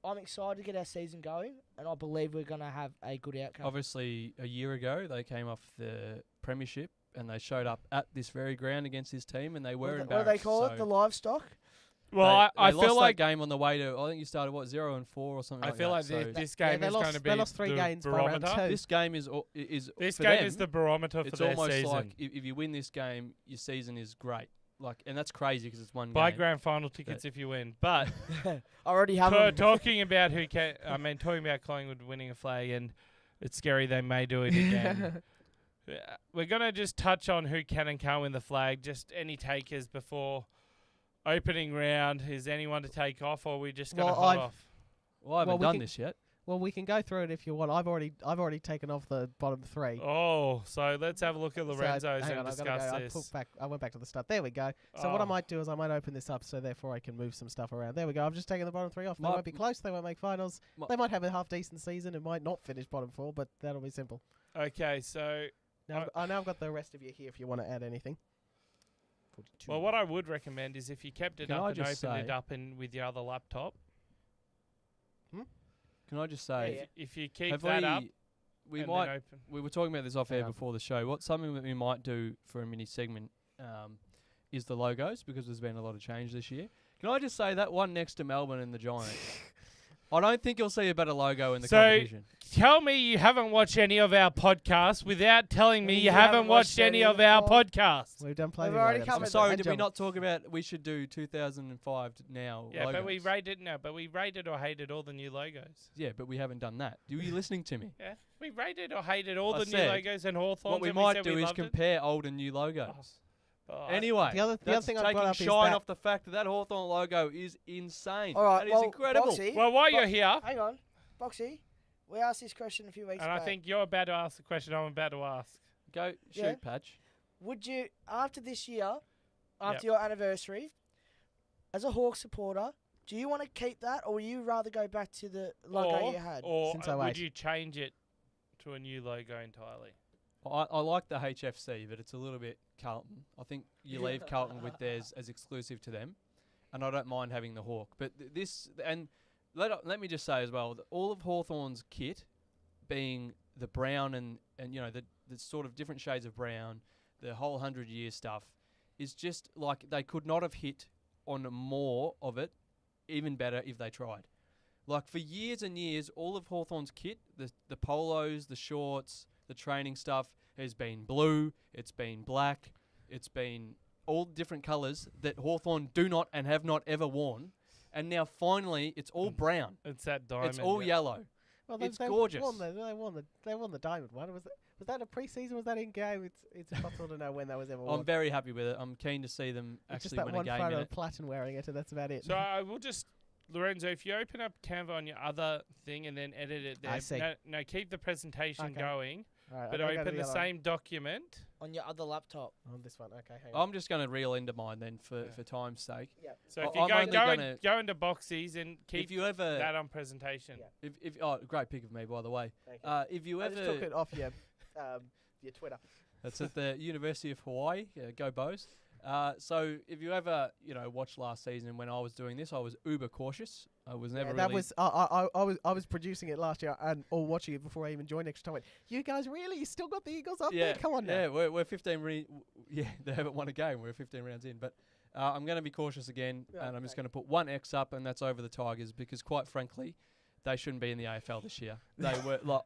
I'm excited to get our season going, and I believe we're going to have a good outcome. Obviously, a year ago, they came off the premiership, and they showed up at this very ground against this team, and they were embarrassed. What do they call it? The livestock? Well, I feel lost like that game on the way to. I think you started 0-4 or something. I feel like this Yeah, game is going to be they lost 3 games by round barometer. 2. This game is This for game them, is the barometer for it's their almost season. like if you win this game, your season is great. And that's crazy because it's one Buy game. grand final tickets if you win. But I already have them. talking about talking about Collingwood winning a flag, and it's scary they may do it again. We're going to just touch on who can and can't win the flag. Just any takers before opening round. Is anyone to take off, or are we just going to hold off? Well, I haven't done this yet. Well, we can go through it if you want. I've already taken off the bottom 3. Oh, so let's have a look at Lorenzo's and discuss this. I went back to the start. There we go. So what I might do is I might open this up so therefore I can move some stuff around. There we go. I've just taken the bottom 3 off. They won't be close. They won't make finals. They might have a half-decent season. It might not finish bottom 4, but that'll be simple. Okay, so Now I've got the rest of you here if you want to add anything. 42. Well, what I would recommend is if you kept it Can up I and just opened it say- up with your other laptop. can I just say, Yeah. If you keep have that up, we and might. then open. We were talking about this off Hang air on. before the show. What's something that we might do for a mini segment is the logos, because there's been a lot of change this year. Can I just say that one next to Melbourne and the Giants? I don't think you'll see a better logo in the So, competition. Tell me you haven't watched any of our podcasts without telling me You you haven't watched any of our podcasts. We've done plenty. We've already of covered I'm logos. sorry, And did we John. not talk about we should do 2005 now Yeah, logos? but we rated or hated all the new logos. Yeah, but we haven't done that. Were you listening to me? Yeah, we rated or hated all I the new said, logos and Hawthorns. What we and might said do we is loved it. compare old and new logos. Oh, Anyway, The other that's thing I've taking brought up is shine that- off the fact that Hawthorn logo is insane. All right, That is well, incredible. Boxy, Well, while you're here, hang on, Boxy. We asked this question a few weeks and I back. think you're about to ask the question I'm about to ask. Go shoot, Yeah. Patch. Would you, after this year, after Yep. your anniversary, as a Hawk supporter, do you want to keep that, or would you rather go back to the logo you had? Or Since would 08. you change it to a new logo entirely? I like the HFC, but it's a little bit Carlton. I think you leave Carlton with theirs as exclusive to them, and I don't mind having the Hawk. But let me just say as well that all of Hawthorn's kit, being the brown and the sort of different shades of brown, the whole 100-year stuff, is just like they could not have hit on more of it, even better if they tried. Like for years and years, all of Hawthorn's kit, the polos, the shorts, the training stuff has been blue, it's been black, it's been all different colours that Hawthorn do not and have not ever worn. And now finally it's all brown. It's that diamond. It's all yellow. Well, It's gorgeous. They won the diamond one. Was that a preseason? Was that in game? It's impossible to know when that was ever won. I'm very happy with it. I'm keen to see them It's just actually that win a one game photo in of it. Platten wearing it, and that's about it. So I will just, Lorenzo, if you open up Canva on your other thing and then edit it there. I see. No, keep the presentation Okay. going, All right, but I'm gonna go to open the other same document. On your other laptop. one. On this one, okay. Hang on. I'm just going to reel into mine then for time's sake. So if I'm you only gonna- go into boxes and keep If you ever, that on presentation. Yeah. oh, great pick of me by the way. Thank you. If you I just took ever, it off your Twitter. that's at the University of Hawaii. Yeah, go Bows. So if you ever, watched last season when I was doing this, I was uber cautious. I was never That really. was I was producing it last year or watching it before I even joined Extra Time. I went, you guys really? You still got the Eagles up there? Come on now. Yeah, we're 15. Yeah, they haven't won a game. We're 15 rounds in, but I'm going to be cautious again, and I'm just going to put one X up, and that's over the Tigers because, quite frankly, they shouldn't be in the AFL this year. They were like,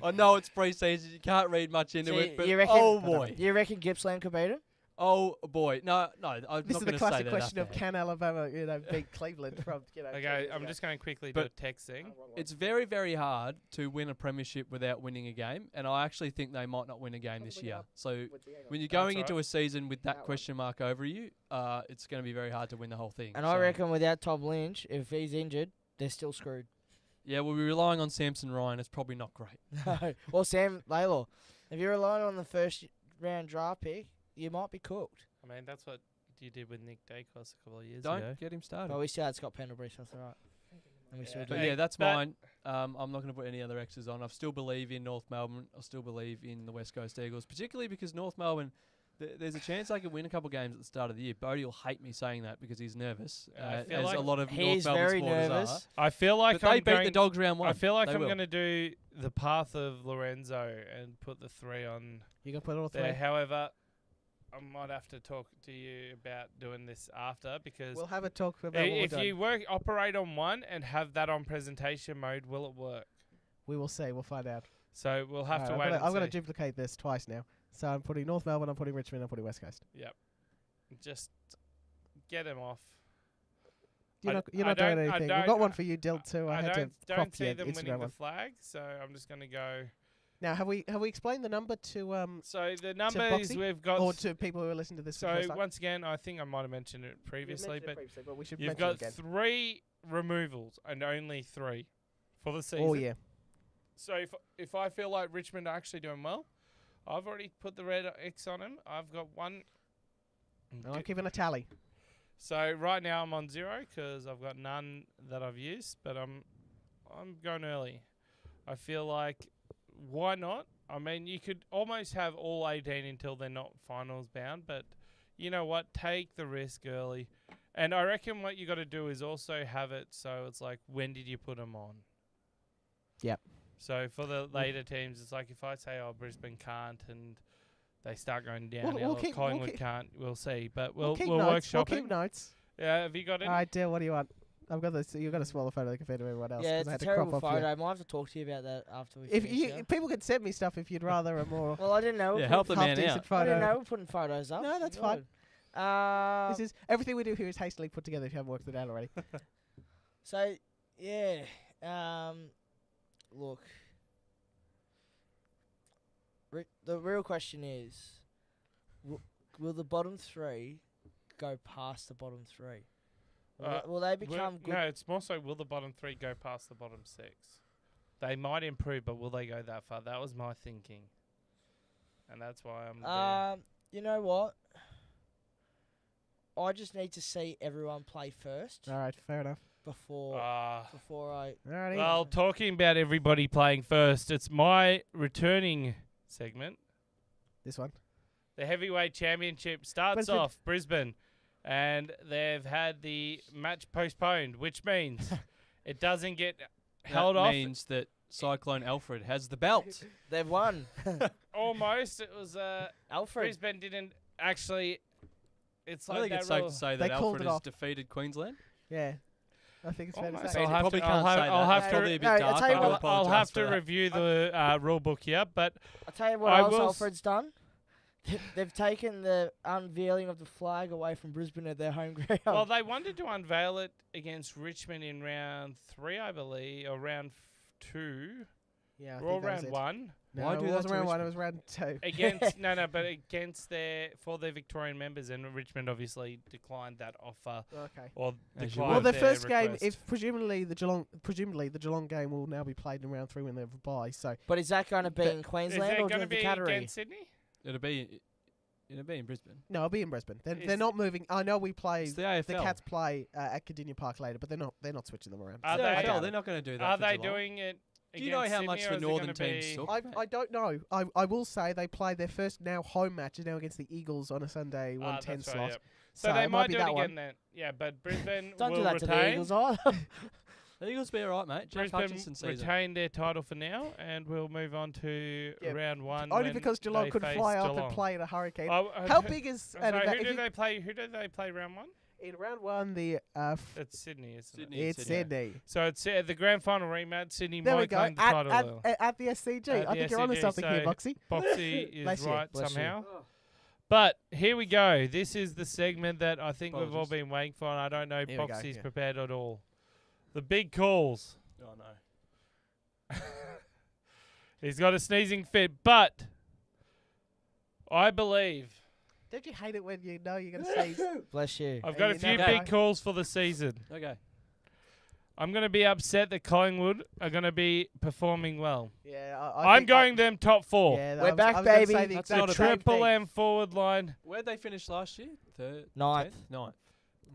I know it's pre-season, you can't read much into So it, but you reckon- oh boy, You reckon Gippsland could beat him? oh boy, no, I'm This not is going the to say classic that question up of there. can Alabama, beat Cleveland from, 10 Okay, years I'm ago. just going to quickly do a But- texting. Oh, wrong one. It's very, very hard to win a premiership without winning a game, and I actually think they might not win a game this Probably year. not. So Hang on. when you're That's going all into a season with that That one. question mark over you, it's going to be very hard to win the whole thing. And So, I reckon without Tom Lynch, if he's injured, they're still screwed. yeah, we'll be relying on Samson Ryan. It's probably not great. No. Well, Sam Laylor, if you're relying on the first round draft pick, you might be cooked. I mean, that's what you did with Nick Dacos a couple of years Don't ago. get him started. But we still had Scott Pendlebury, so that's all right. And we still Yeah. do. But Hey, yeah, that's but- mine. I'm not going to put any other X's on. I still believe in North Melbourne. I still believe in the West Coast Eagles, particularly because North Melbourne, there's a chance they could win a couple of games at the start of the year. Bodie will hate me saying that because he's nervous, I feel as like a lot of He's North Melbourne very supporters nervous. are. I feel like But they I'm beat going, the Dogs round one. I feel like They I'm will. going to do the path of Lorenzo and put the 3 on You gonna put all there. three? However, I might have to talk to you about doing this after because We'll have a talk about what we're if doing. you operate on one and have that on presentation mode, will it work? We will see. We'll find out. So we'll have to Alright, wait. I'm going to and see. duplicate this twice now. So I'm putting North Melbourne, I'm putting Richmond, I'm putting West Coast. Yep. Just get him off. You're I- not, you're I not doing don't- I anything. We've don't- got one for you, Dill, too. I, I had don't to crop see the them winning Instagram the one. flag, so I'm just going to go. Now, have we explained the number to So the number is Boxy? we've got. or to people who are listening to this? for the So first time? once again, I think I might have mentioned it You've previously, mentioned it but previously, but we should you've mention got it again. 3 removals and only 3 for the season. Oh yeah. So if I feel like Richmond are actually doing well, I've already put the red X on him. I've got 1. And I'm keeping a tally. So right now I'm on 0 because I've got none that I've used, but I'm going early. I feel like why not? I mean, you could almost have all 18 until they're not finals bound, but you know what? Take the risk early. And I reckon what you got to do is also have it so it's like, when did you put them on? Yep. So for the later teams, it's like if I say, "Oh, Brisbane can't," and they start going down, We'll keep- Collingwood can't. We'll see, but we'll keep work notes. We'll shopping. keep notes. Yeah, have you got any? All right, Dale, what do you want? I've got this. You've got a smaller photo compared to everyone else. Yeah, 'cause it's I a had to crop terrible off photo. your- I might have to talk to you about that after we If finish. you yeah? people can send me stuff if you'd rather a more Well, I didn't know. Yeah, help the man half-decent out. I photo. didn't know we're putting photos up. No, that's fine. This is everything we do here is hastily put together. If you haven't worked it out already. So yeah, look, the real question is, will the bottom three go past the bottom three? Will they become good? No, it's more so will the bottom three go past the bottom six? They might improve, but will they go that far? That was my thinking, and that's why I'm there. You know what? I just need to see everyone play first All right, fair enough. before I. Alrighty. Well, talking about everybody playing first, it's my returning segment. This one. The heavyweight championship starts Brisbane. off Brisbane, and they've had the match postponed, which means it doesn't get held that off. means that Cyclone Alfred has the belt. They've won. Almost. It was Alfred. Brisbane didn't actually. It's I like think that it's safe rule. to say They that called Alfred it has off. defeated Queensland. Yeah. I think it's fair to Almost. say. I'll have probably to- can't I'll say have- that. I'll have That's to- probably a bit No, I'll dark. tell you I what, do I'll apologise have for to that. review the rule book here, but I'll tell you what I else will Alfred's done. They've taken the unveiling of the flag away from Brisbane at their home ground. well, they wanted to unveil it against Richmond in round 3, I believe, or round 2, Yeah, I or think that was round it. 1 No, Why it do that wasn't to round 1. It Richmond? was round 2. against but against their Victorian members, and Richmond obviously declined that offer Okay. or As you declined Well, would. the their first game, request. if presumably the Geelong game will now be played in round 3 when they have a bye. So But is that going to be But in is Queensland it or going to in the be Cattery? against Sydney? It'll be in Brisbane. no, it'll be in Brisbane. They're Is- not moving. I know we play. It's the AFL. The Cats play at Cardinia Park later, but they're not switching them around. Are It's the they- AFL. They're not going to do that. Are for they Geelong. doing it? Do you know against how much Sydney, or the is it northern gonna teams be- suck? I don't know. I will say they played their first now home match is now against the Eagles on a Sunday 1:10 that's right, slot. yep. So they it might be do it that one. again then. Yeah, but Brisbane Don't will do that to the retain. Eagles either. The Eagles be alright, mate. Jack Brisbane Hutchinson season. retain their title for now, and we'll move on to Yeah, round 1. Only when because Geelong they could face fly up Geelong. and play in a hurricane. Oh, How big is Sorry, if who do you- they play? Who do they play round 1? in round 1? It's Sydney, isn't Sydney. it? It's Sydney. So it's the grand final rematch. Sydney There we might go. claim the title. though. At the SCG. At I the think you're onto SCG, something here, so- Boxy. Boxy Bless is you. right Bless you. somehow. But here we go. This is the segment that I think we've all Apologies. been waiting for, and I don't know if Here we go, Boxy's yeah. prepared at all. The big calls. Oh no. He's got a sneezing fit, but I believe Don't you hate it when you know you're going to sneeze? Bless you. I've got a you few never big know. calls for the season. Okay. I'm going to be upset that Collingwood are going to be performing well. Yeah, I I'm think going them top 4. Yeah, We're back, baby. That's The not a Triple M forward line. Where'd they finish last year? Third, Ninth. 10th? Ninth.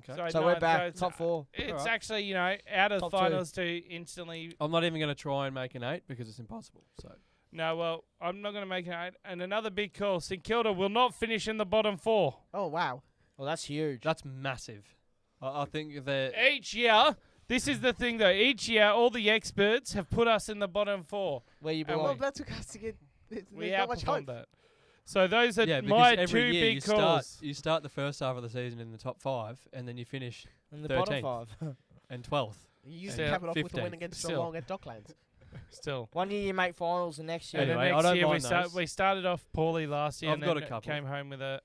Okay. So no, we're back. it's- Top 4. It's Alright. actually, out of Top the two. finals to instantly. I'm not even going to try and make an 8 because it's impossible. So No, well, I'm not going to make an 8. And another big call. St Kilda will not finish in the bottom 4. Oh, wow. Well, that's huge. that's massive. I think that Each year, this is the thing though. Each year, all the experts have put us in the bottom 4. where you and Well, belong. that's because you get, We there's not much hope. outperformed that. So those are yeah, because my every 2 year big you calls. you start the first half of the season in the top 5 and then you finish In the bottom 13th. 5. and 12th. You used Still, to cap it off with a win 15th. against Still. Geelong at Docklands. Still. One year you make finals, and next year. And then Anyway, I next don't year mind those. we started off poorly last year I've and got then a couple. came home with a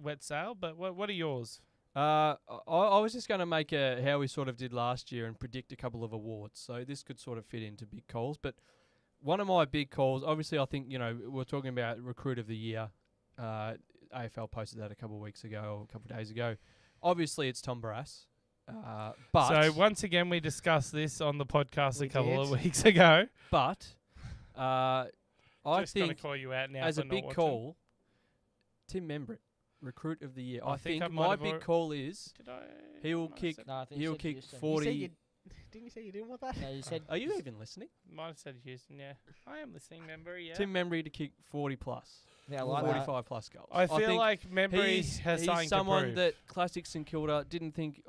wet sail. But what are yours? I was just going to make how we sort of did last year and predict a couple of awards. So this could sort of fit into big calls. But one of my big calls, obviously, I think, we're talking about Recruit of the Year. AFL posted that a couple of weeks ago or a couple of days ago. Obviously, it's Tom Barrass. But So once again, we discussed this on the podcast We a couple of did. weeks ago. But I Just going to think call you out now as for a not big watching. call, Tim Membrit, Recruit of the Year. I I think think I might my have big alre- call is Did I? he will might have kick. said- No, I think He'll you said kick Houston. You 40. said you, didn't you say you didn't want that? No, you said. Are you even listening? Might have said Houston. Yeah, I am listening. Member. Yeah. Tim Membry to kick 40 plus, Yeah, I like 45 plus goals. I feel think like Membry he's has something someone to prove. that Classic St Kilda didn't think,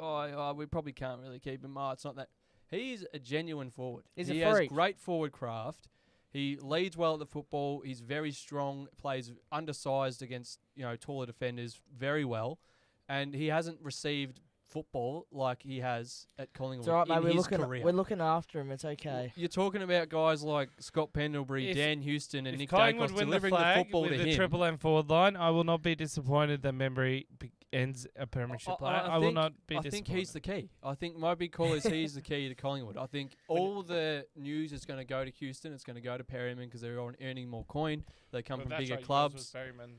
we probably can't really keep him. Oh, it's not that. He's a genuine forward. He's a he has freak. great forward craft. He leads well at the football. He's very strong. Plays undersized against taller defenders very well, and he hasn't received football like he has at Collingwood It's all right, mate. in his career. We're looking after him. It's okay. You're talking about guys like Scott Pendlebury, If- Dan Houston, and If Nick Collingwood Dacos win the delivering the flag football with to the him. Triple M forward line, I will not be disappointed that Membry ends a premiership player. I will think- not be I disappointed. think he's the key. I think my big call is he's the key to Collingwood. I think all the news is going to go to Houston. It's going to go to Perryman because they're earning more coin. They come But from that's bigger right, yours clubs. was Berryman.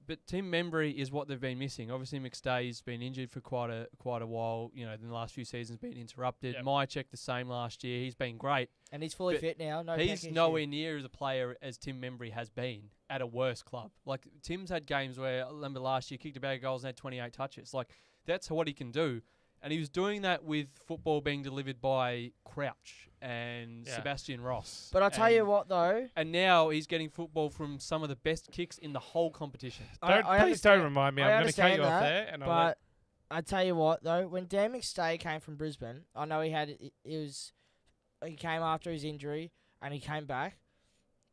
But Tim Membry is what they've been missing. Obviously, McStay's been injured for quite a while. In the last few seasons, been interrupted. Yep. Mychek the same last year. He's been great. And he's fully But fit now. No He's back nowhere issue. near as a player as Tim Membry has been at a worse club. Like Tim's had games where I remember last year kicked a bag of goals and had 28 touches. Like that's what he can do. And he was doing that with football being delivered by Crouch and Yeah. Sebastian Ross. But I'll tell you And- what, though. And now he's getting football from some of the best kicks in the whole competition. Please don't understand- remind me. I I'm going to cut understand you off that, there. And But I tell you what, though, when Dan McStay came from Brisbane, I know he came after his injury and he came back.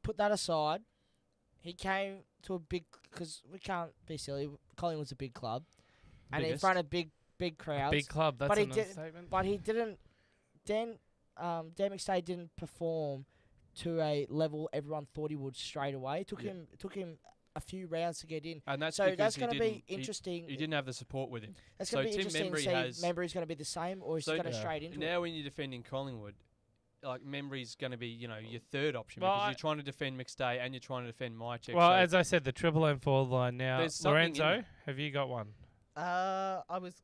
Put that aside, he came to a big, because we can't be silly. Collingwood's a big club, and in Biggest. front of big crowds. big club. That's but he an did- understatement. But he didn't. Dan McStay didn't perform to a level everyone thought he would straight away. It took him a few rounds to get in. And that's So because that's he going to didn't- be interesting. He didn't have the support with him. That's so going to be Tim interesting to Membry see has- if Membry's going to be the same or is he So going to Yeah. straight into it. Now when you're defending Collingwood, like Membry's going to be, your third option Well, because I- you're trying to defend McStay and you're trying to defend Mychek. Well, so as I said, the Triple M forward line now. There's something in Lorenzo, there. have you got one? I was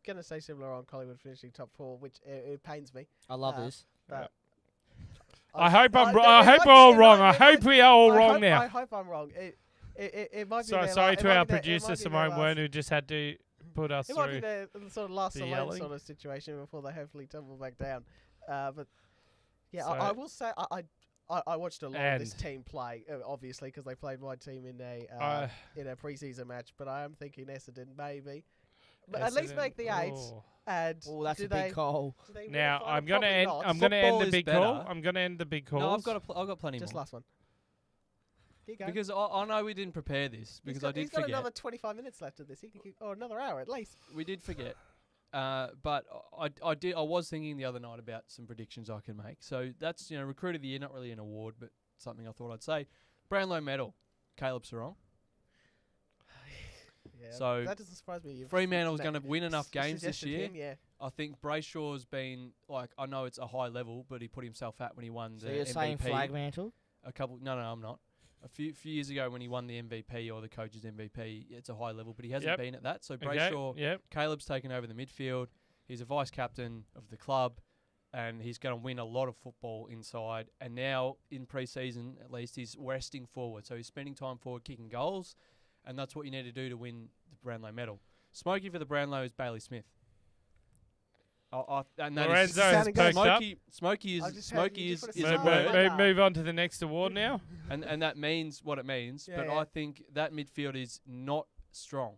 gonna say similar on Collingwood finishing top 4, which it pains me. I love Uh, this. But I hope I'm. no, I it hope might we're all be- it wrong. might- I hope we are all I wrong hope, now. I hope I'm wrong. It might be. Sorry, their sorry it to might our be their- it producer might be their Simone last- Wern, who just had to put us It might be through. their sort of last the salute yelling. sort of situation before they hopefully tumble back down. But yeah, So- I will say I watched a lot of this And- team play, obviously because they played my team in a preseason match. But I am thinking Essendon maybe, but at least Essendon, make the 8. oh. And Oh, that's do a big they, call. do they win Now a final? I'm gonna Probably end. not. I'm gonna end Football the is big call. better. I'm gonna end the big calls. No, I've got plenty Just more. last one. Keep going. Because I know we didn't prepare this because I did he's got forget. another 25 minutes left of this. He can keep, or another hour at least. We did forget. But I was thinking the other night about some predictions I can make. So that's recruit of the year, not really an award, but something I thought I'd say. Brownlow medal, Caleb Sarong. Yeah, So, that doesn't surprise me. You've Fremantle's na- going to win enough games this suggested year. him, yeah. I think Brayshaw's been I know it's a high level, but he put himself out when he won So the you're MVP. saying flag mantle? No, I'm not. A few years ago when he won the MVP or the coach's MVP, it's a high level, but he hasn't Yep. been at that. So Okay, Brayshaw, Yep. Caleb's taken over the midfield. He's a vice captain of the club, and he's going to win a lot of football inside. And now in pre-season, at least, he's resting forward, so he's spending time forward kicking goals, and that's what you need to do to win the Brownlow medal. Smokey for the Brownlow is Bailey Smith. And that is Lorenzo has sounding good. perked up. Smokey I is just heard you Smokey just put a is smile Move, on word. my move, God. move on to the next award now. And that means what it means. Yeah, but yeah. I think that midfield is not strong.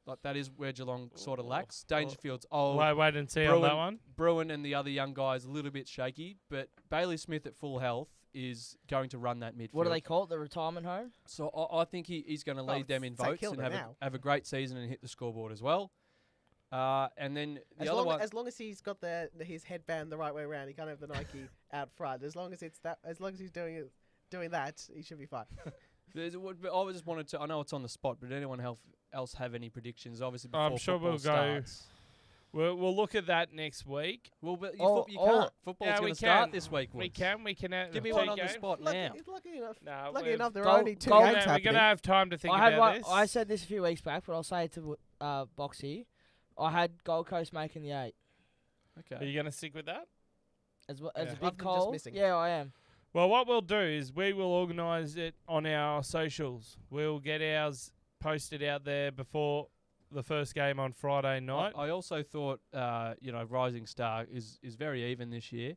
Like that is where Geelong sort of lacks. Dangerfield's old. Wait and see on that one. Bruin and the other young guys a little bit shaky, but Bailey Smith at full health is going to run that midfield. What do they call it? The retirement home? So I think he's going to Well, lead them in take votes Kilda and now. have a great season and hit the scoreboard as well. And then the As other long, one, as long as he's got his headband the right way around, he can't have the Nike out front. As long as it's that, as long as he's doing that, he should be fine. but I just wanted to. I know it's on the spot, but anyone else have any predictions? Obviously, before I'm sure football we'll go- starts. We'll look at that next week. Well, but Oh, you oh. can't. Football's Yeah, going we to start can. this week. We Woods. can. Give me two one on the games. spot now. Lucky enough. No, Lucky we've- enough, there Goal- are only 2 goal- games We're happening. gonna have time to think I had about one. this. I said this a few weeks back, but I'll say it to Boxy. I had Gold Coast making the 8 Are Okay. you gonna stick with that? as Yeah. a Other big than just call. missing. Yeah, I am. Well, what we'll do is we will organise it on our socials. We'll get ours posted out there before the first game on Friday night. I also thought, Rising Star is very even this year.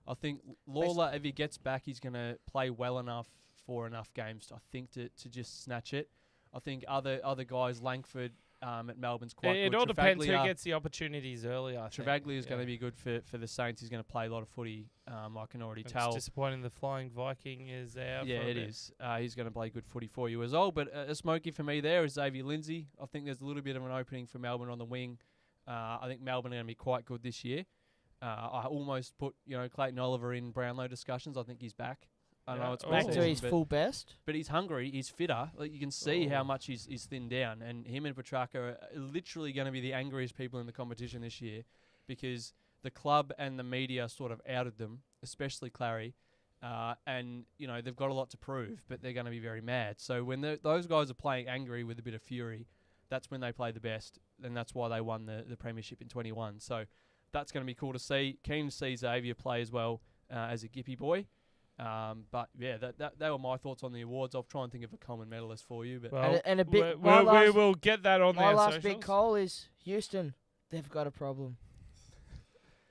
I think Lawler, if he gets back, he's going to play well enough for enough games, I think, to just snatch it. I think other guys, Langford, at Melbourne's quite It good. all depends who Travaglia- gets the opportunities early, I think. Travaglia is going Yeah. to be good for the Saints. He's going to play a lot of footy. I can already It's tell. disappointing the Flying Viking is out. Yeah, for a it bit. is. He's going to play good footy for you as well. But a smoky for me there is Xavier Lindsay. I think there's a little bit of an opening for Melbourne on the wing. I think Melbourne are going to be quite good this year. I almost put Clayton Oliver in Brownlow discussions. I think he's back. I know Yeah. it's Back to preseason, his but- full best. But he's hungry. He's fitter. Like, you can see how much he's thinned down. And him and Petrarca are literally going to be the angriest people in the competition this year, because the club and the media sort of outed them, especially Clary. And they've got a lot to prove, but they're going to be very mad. So when those guys are playing angry with a bit of fury, that's when they play the best, and that's why they won the premiership in 21. So that's going to be cool to see. Keen to see Xavier play as well as a Gippy boy. But yeah, they were my thoughts on the awards. I'll try and think of a common medalist for you. But Well, And a bit. we will get that on My their last socials. big call is Houston. They've got a problem.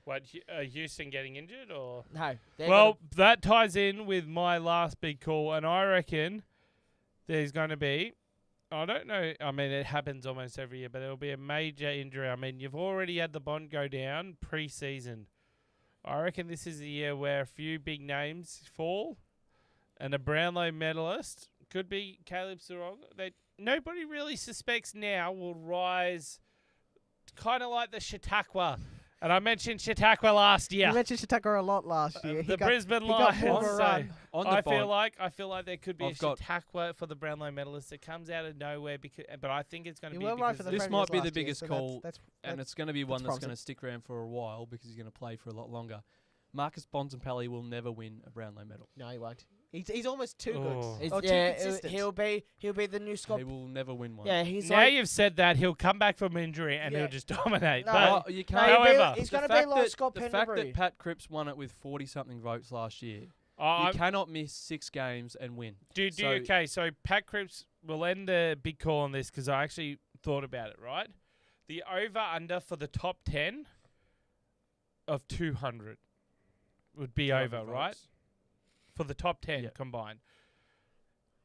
What, Houston getting injured or? No. Well, that ties in with my last big call, and I reckon there's going to be, I don't know, I mean, it happens almost every year, but there'll be a major injury. I mean, you've already had the Bond go down pre-season. I reckon this is the year where a few big names fall, and a Brownlow medalist could be Caleb Sarong. Nobody really suspects now will rise, kind of like the Chautauqua. And I mentioned Chautauqua last year. You mentioned Chautauqua a lot last year. The Brisbane he got Lions. more of a So run. on the I Bond, feel like there could be I've a got- Chautauqua for the Brownlow medalist that comes out of nowhere, but I think it's going to You be were right because for the of This Premiers might be the last year, biggest so call, that's and it's going to be one that's promising. going to stick around for a while because he's going to play for a lot longer. Marcus Bontempelli will never win a Brownlow medal. no, he won't. He's almost too Oh. good. Or too consistent. he'll be the new Scott. He will never win one. Yeah, he's now like. you've said that, he'll come back from injury and Yeah. he'll just dominate. No, but Oh, you No, can't. However, he's the going to be fact like that- Scott the fact Pendlebury. that Pat Cripps won it with 40-something votes last year, you I'm- cannot miss 6 games and win. okay, so Pat Cripps will end a big call on this because I actually thought about it, right? The over-under for the top 10 of 200 would be over, right? For the top 10 Yeah. combined.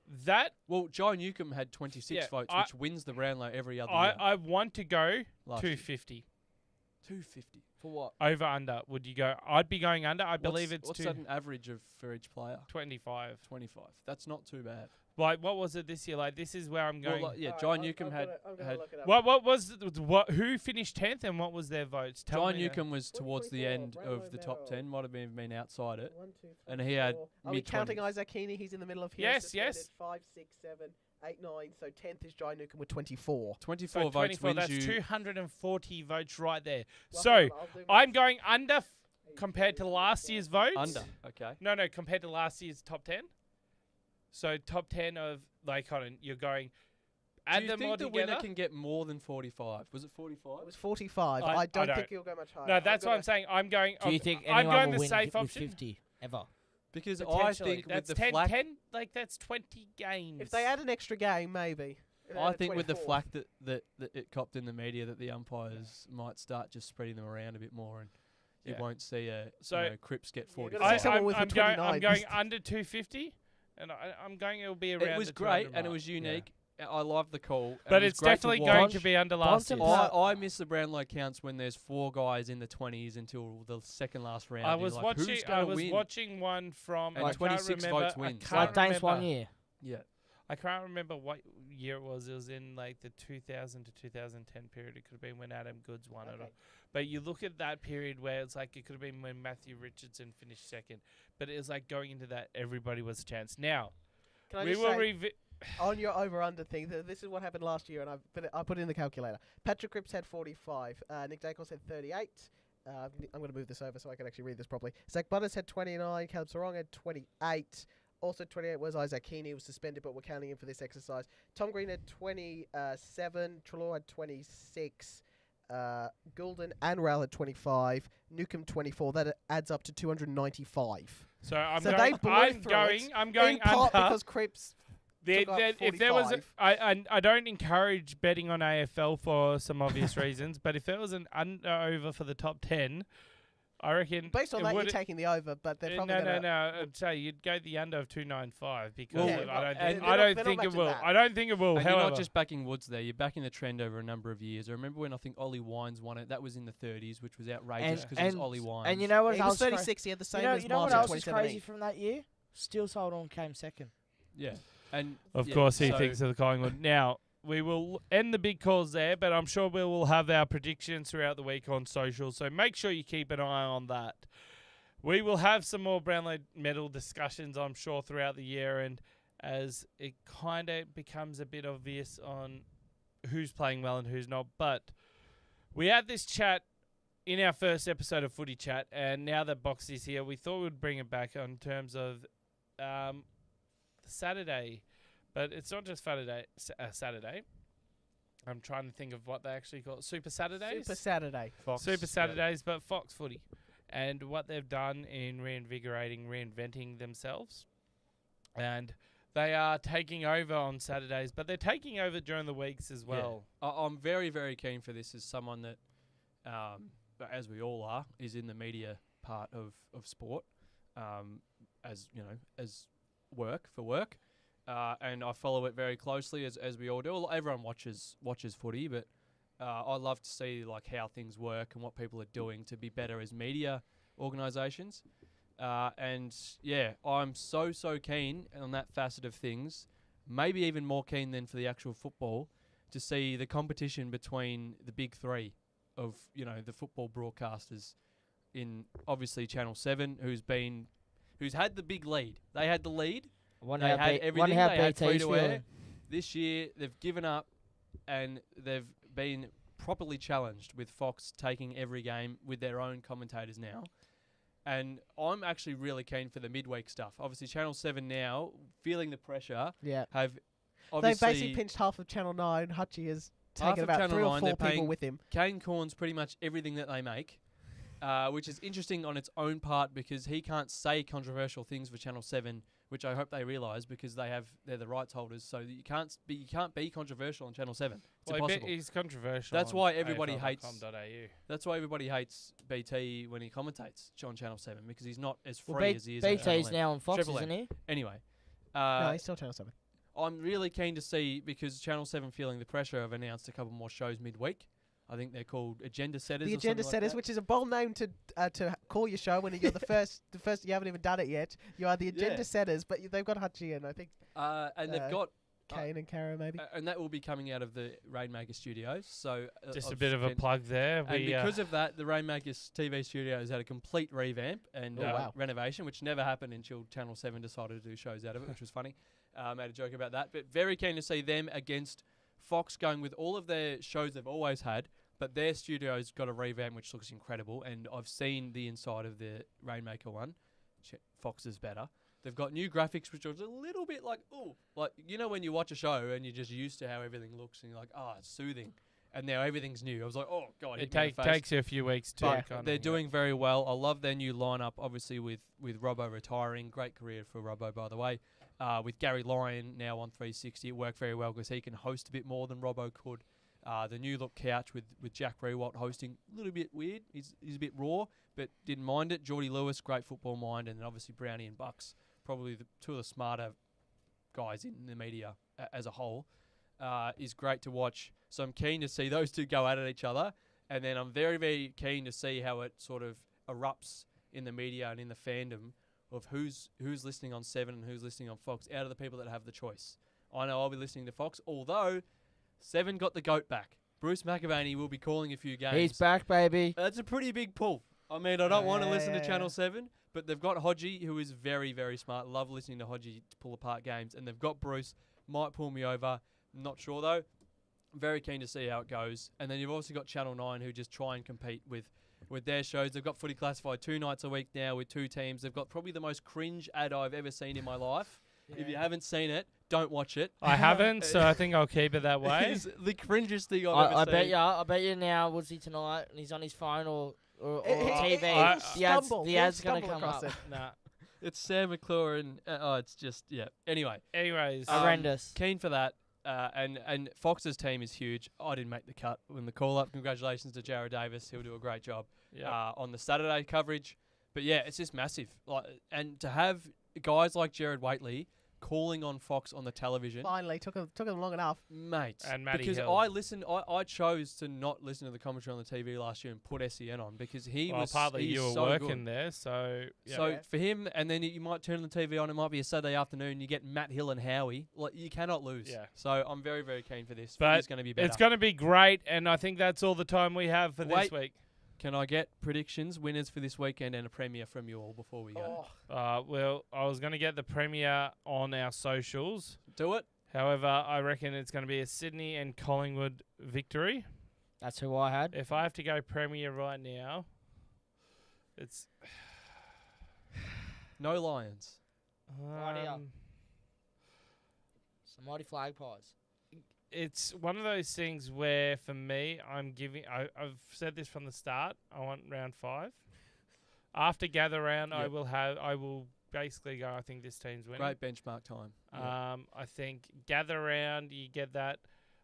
That Well, Joe Newcomb had 26 Yeah, votes, I- which wins the Brownlow every other year. I want to go last year. 250. 250. For what? Over under. Would you go? I'd be going under. I believe it's what's that an average of for each player? 25. 25. That's not too bad. Like, what was it this year? Like, this is where I'm going. Well, John Newcomb had Who finished 10th and what was their votes? Tell John me that. Newcomb was towards the 24, end of Brownlow the top medal. 10, might have been outside it. 1, 2, 3, And he had 4. Are we counting mid-20s. Isaac Heaney? He's in the middle of here. Yes, suspended. yes. 5, 6, 7, 8, 9. So 10th is Jai Newcomb with 24. 24 So votes 24, wins that's you. 240 votes right there. Well, So, hang on, I'll do I'm my- going under compared to last year's votes. Under, okay. No, compared to last year's top 10. So, top 10 of, like, hold on, you're going, Do add you them all think the together. winner can get more than 45? Was it 45? It was 45. I I don't don't. think he'll go much higher. No, that's what I'm saying. I'm going. Do you think I'm anyone going will the win safe with option. 50 ever? Because I Potentially. think That's with the 10, flack, 10, like that's 20 games. If they add an extra game, maybe. If they I added think with the 24. flack that it copped in the media, that the umpires might start just spreading them around a bit more, and you Yeah. won't see So- Cripps get You're 40. gonna see someone I'm, with a I'm going. 29. I'm going under 250, and I'm going. It'll be around. It was the great 200 and it mark. was unique. I love the call, and But it was it's great to definitely watch. going to be under last year. Bontempo- I miss the Brownlow counts when there's 4 guys in the 20s until the second last round. I You're was like, watching. Who's I gonna was win? watching one from. And I can't 26 remember, votes wins. I It's can't like Danes remember, 1 year. Yeah. I can't remember what year it was. It was in like the 2000 to 2010 period. It could have been when Adam Goods won it. Okay. But you look at that period where it's like it could have been when Matthew Richardson finished second. But it was like going into that, everybody was a chance. Now Can I we just will say, on your over-under thing, this is what happened last year, and I put it in the calculator. Patrick Cripps had 45. Nick Dacos had 38. I'm going to move this over so I can actually read this properly. Zach Butters had 29. Caleb Sarong had 28. Also 28 was Isaac Heaney, who was suspended, but we're counting him for this exercise. Tom Green had 27. Treloar had 26. Goulden and Rowell had 25. Newcomb 24. That adds up to 295. So I'm So going. they blew I'm through going. it, I'm going in part under. because Cripps took up If there was, 45. I don't encourage betting on AFL for some obvious reasons, but if there was an under over for the top 10, I reckon. Based on it that, you're would- taking the over, but they're probably no, going to... no. I'd say you'd go the under of 295 because Well, Yeah, I don't and think they're I not- don't they're not think it matching will. that. I don't think it will. And you're However, not just backing Woods there. You're backing the trend over a number of years. I remember when I think Ollie Wines won it. That was in the 30s, which was outrageous because it was Ollie Wines. And you know what He else was cra- 36. He had the same you know, as you know Mars what in else is crazy 2017. from that year? Still sold on came second. Yeah, and of yeah, course he so- thinks of the Collingwood. Now we will end the big calls there, but I'm sure we will have our predictions throughout the week on social. So make sure you keep an eye on that. We will have some more Brownlow medal discussions, I'm sure, throughout the year, and as it kind of becomes a bit obvious on who's playing well and who's not. But we had this chat in our first episode of Footy Chat, and now that Boxy's here, we thought we'd bring it back on terms of Saturday. But it's not just Saturday. I'm trying to think of what they actually call it. Super Saturdays? Super Saturday. Super Saturdays, but Fox Footy. And what they've done in reinventing themselves. And they are taking over on Saturdays, but they're taking over during the weeks as well. Yeah. I'm very, very keen for this as someone that, as we all are, is in the media part of sport, as you know, as work. And I follow it very closely as we all do. Everyone watches footy, but I love to see like how things work and what people are doing to be better as media organisations. And yeah, I'm so keen on that facet of things. Maybe even more keen than for the actual football to see the competition between the big three of the football broadcasters. In obviously Channel 7, who's had the big lead. They had the lead. Wonder They how had B- everything. wonder how They had BT's free to wear. feeling. This year, they've given up and they've been properly challenged with Fox taking every game with their own commentators now. And I'm actually really keen for the midweek stuff. Obviously, Channel 7 now, feeling the pressure, Yeah. have They obviously... basically pinched half of Channel 9. Hutchie has Half taken of about Channel 3 or 9, 4 they're people paying- with him. Kane Corn's pretty much everything that they make, which is interesting on its own part because he can't say controversial things for Channel 7, which I hope they realise because they're the rights holders. So that you can't be controversial on Channel 7. It's impossible. He's controversial. That's on why everybody hates- AFL.com.au. That's why everybody hates BT when he commentates on Channel 7 because he's not as free Well, as he is on Channel BT's 8. now on Fox, Triple M. isn't he? Anyway, No, he's still Channel 7. I'm really keen to see because Channel 7 feeling the pressure have announced a couple more shows midweek. I think they're called Agenda Setters. The or something Agenda like Setters, that. which is a bold name to call your show when you're the first. You haven't even done it yet. You are the Agenda Yeah. Setters, but they've got Hutchie and I think And they've got Kane and Kara maybe. and that will be coming out of the Rainmaker Studios. So Just a I've bit of a spent- plug there. And We, because of that, the Rainmaker TV studios had a complete revamp and Oh, wow. renovation, which never happened until Channel 7 decided to do shows out of it, which was funny. Made a joke about that. But very keen to see them against Fox going with all of their shows they've always had, but their studio's got a revamp which looks incredible. And I've seen the inside of the Rainmaker one. Fox is better. They've got new graphics, which was a little bit like, ooh, like, when you watch a show and you're just used to how everything looks and you're like, it's soothing. And now everything's new. I was like, oh, God. it hit me in the face. takes you a few weeks to But kind of they're doing very well. I love their new lineup, obviously, with Robbo retiring. Great career for Robbo, by the way. With Gary Lyon now on 360, it worked very well because he can host a bit more than Robbo could. The new look couch with Jack Rewalt hosting, a little bit weird. He's a bit raw, but didn't mind it. Geordie Lewis, great football mind, and then obviously Brownie and Bucks, probably the two of the smarter guys in the media as a whole. Is great to watch. So I'm keen to see those two go at it each other. And then I'm very, very keen to see how it sort of erupts in the media and in the fandom of who's listening on 7 and who's listening on Fox out of the people that have the choice. I know I'll be listening to Fox, although 7 got the GOAT back. Bruce McAvaney will be calling a few games. He's back, baby. That's a pretty big pull. I mean, I don't want to listen to Yeah. Channel 7, but they've got Hodgie, who is very, very smart. Love listening to Hodgie to pull apart games. And they've got Bruce. Might pull me over. Not sure, though. Very keen to see how it goes. And then you've also got Channel 9, who just try and compete with their shows. They've got Footy Classified 2 nights a week now with 2 teams. They've got probably the most cringe ad I've ever seen in my life. If you haven't seen it, don't watch it. I haven't, so I think I'll keep it that way. It's the cringest thing I've I ever bet seen. you. I bet you now. Was he tonight? And he's on his phone or He- TV. he'll the ads, stumble. the He'll ads gonna stumble come across up. it. Nah. It's Sam McClure and it's just, yeah. Anyway, Anyways, Um, Horrendous. keen for that. And Fox's team is huge. I didn't make the cut in the call-up. Congratulations to Jared Davis. He'll do a great job on the Saturday coverage. But, yeah, it's just massive. And to have guys like Jared Waitley calling on Fox on the television. Finally, took them long enough. Mate. And Matty because Hill. I chose to not listen to the commentary on the TV last year and put SEN on because partly you were so working good. there, so... Yeah. So for him, and then you might turn the TV on, it might be a Saturday afternoon, you get Matt Hill and Howie. You cannot lose. Yeah. So I'm very, very keen for this. But it's going to be better. It's going to be great, and I think that's all the time we have for this week. Can I get predictions, winners for this weekend, and a premier from you all before we go? Well, I was going to get the premier on our socials. Do it. However, I reckon it's going to be a Sydney and Collingwood victory. That's who I had. If I have to go premier right now, it's... No Lions. Rightio. Some mighty flag pies. It's one of those things where, for me, I've said this from the start. I want round 5. After gather round, Yep. I will basically go. I think this team's winning. Great benchmark time. I think gather round, you get that.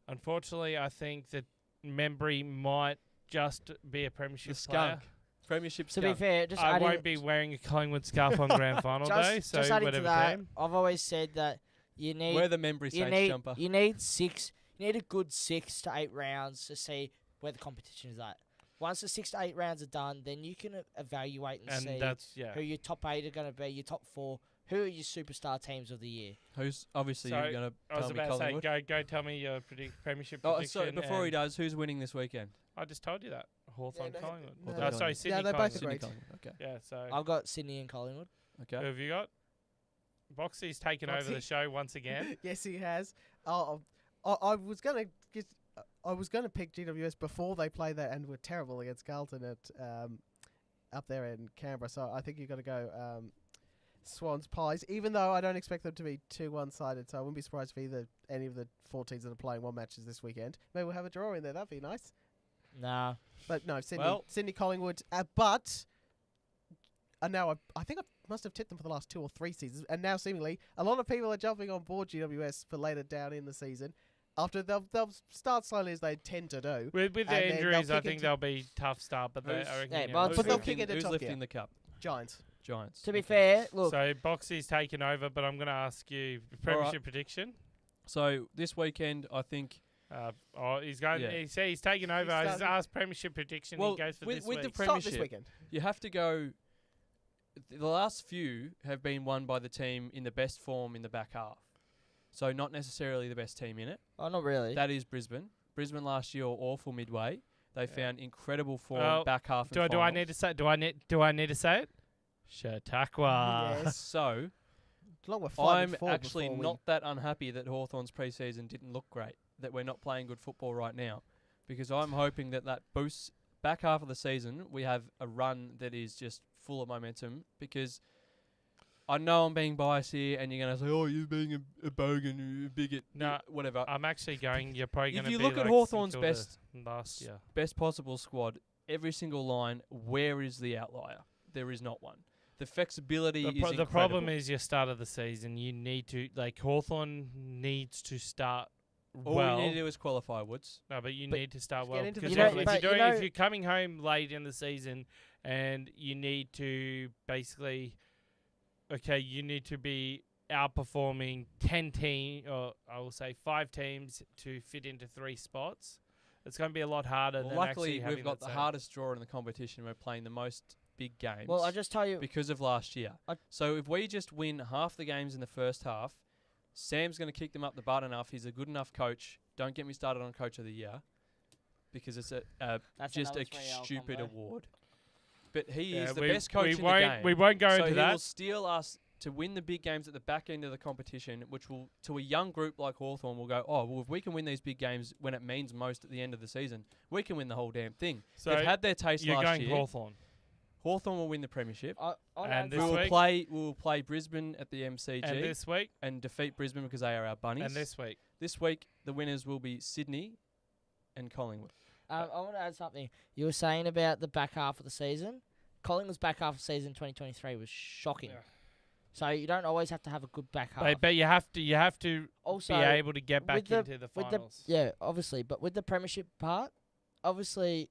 Unfortunately, I think that Membry might just be a premiership The player. skunk. Premiership To be skunk. fair, just I adding, won't be wearing a Collingwood scarf on grand final day, so just adding to whatever that, team. I've always said that you need Wear the Membry Saints jumper. You need 6. You need a good 6 to 8 rounds to see where the competition is at. Once the 6 to 8 rounds are done, then you can evaluate and see that's who your top 8 are going to be, your top 4, who are your superstar teams of the year. Who's obviously So, you're going to I was tell me about to say, Collingwood. go tell me your premiership Oh, prediction. so before he does, who's winning this weekend? I just told you that. Hawthorn no, Collingwood. no, Oh, sorry, no. Sydney Yeah, they both Collingwood. agree. Sydney Great. Collingwood. Okay. Yeah, so I've got Sydney and Collingwood. who Okay. have you got? Boxy's taken over the Boxy. show once again. Yes, he has. I was gonna pick GWS before they played that and were terrible against Carlton at up there in Canberra. So I think you've got to go Swans Pies, even though I don't expect them to be too one-sided. So I wouldn't be surprised if any of the 4 teams that are playing 1 matches this weekend. Maybe we'll have a draw in there. That'd be nice. Nah. But no, Well- Sydney Collingwood. But now I think I must have tipped them for the last 2 or 3 seasons, and now seemingly a lot of people are jumping on board GWS for later down in the season. After they'll start slowly as they tend to do. With And their then they'll injuries, I kick think into- they'll be tough start, but Who's- I reckon Yeah, you know, well, who's but they'll lifting- kick it Who's top lifting gear. the cup? Giants. Giants. To be Okay. fair, look, So Boxy's taken over, but I'm going to ask you premiership prediction. So this weekend, I think. He's going. Yeah. He's taken over. I just starting- asked premiership prediction. Well, he goes for with this the week. Start this Premiership. weekend. You have to go. The last few have been won by the team in the best form in the back half. So not necessarily the best team in it. oh, not really. That is Brisbane. Brisbane last year were awful midway. They found incredible form Well, back half. And Do I finals. need to say? Do I need to say it? Chautauqua. Yes. So Long we're I'm 5-4 actually before we- not that unhappy that Hawthorn's preseason didn't look great. That we're not playing good football right now, because I'm hoping that boosts back half of the season. We have a run that is just full of momentum, because I know I'm being biased here, and you're going to say, "Oh, you're being a bogan, a bigot." No, whatever. I'm actually going. You're probably If going to you be look at like Hawthorn's St Kilda best- last year. Best possible squad, every single line. Where is the outlier? There is not one. The flexibility is The incredible. problem is your start of the season. You need to Hawthorn needs to start All well. we need to do is qualify, Woods. No, but you But need to start get well. into the Because tournament. if you're coming home late in the season and you need to basically, you need to be outperforming 10 teams, or I will say 5 teams to fit into 3 spots. It's going to be a lot harder than Luckily, actually having we've got that the same- hardest draw in the competition. We're playing the most big games. Well, I just tell you, because of last year. So if we just win half the games in the first half, Sam's going to kick them up the butt enough. He's a good enough coach. Don't get me started on Coach of the Year, because it's that's just a another 3-hour stupid combo. award. But he Yeah, is the we- best coach we in the won't, game. We won't go so into he that. will steal us to win the big games at the back end of the competition, which will, to a young group like Hawthorn, will go, oh, well, if we can win these big games when it means most at the end of the season, we can win the whole damn thing. So They've had their taste you're last going year. Hawthorn. Hawthorn will win the premiership. I'd And add this that. week- We will play Brisbane at the MCG And this week. and defeat Brisbane because they are our bunnies. And this week. This week, the winners will be Sydney and Collingwood. I want to add something. You were saying about the back half of the season. Collingwood's back half of season 2023 was shocking. Yeah. So you don't always have to have a good back half. But you have to Also, be able to get back into the with finals. yeah, obviously. But with the premiership part, obviously,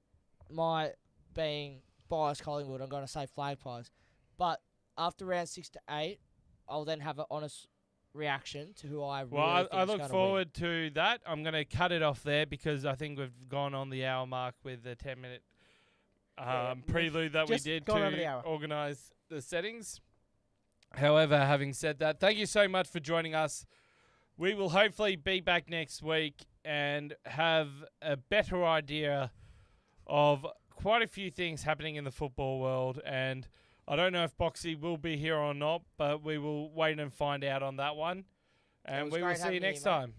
my being biased Collingwood, I'm going to say flag pies. But after round 6 to 8, I'll then have an honest reaction to who I really think I is look gonna forward to that. I'm going to cut it off there because I think we've gone on the hour mark with the 10-minute prelude that we just did gone over the to hour. organise the settings. However, having said that, thank you so much for joining us. We will hopefully be back next week and have a better idea of quite a few things happening in the football world. And I don't know if Boxy will be here or not, but we will wait and find out on that one. And was we will great see you having you, next mate. time.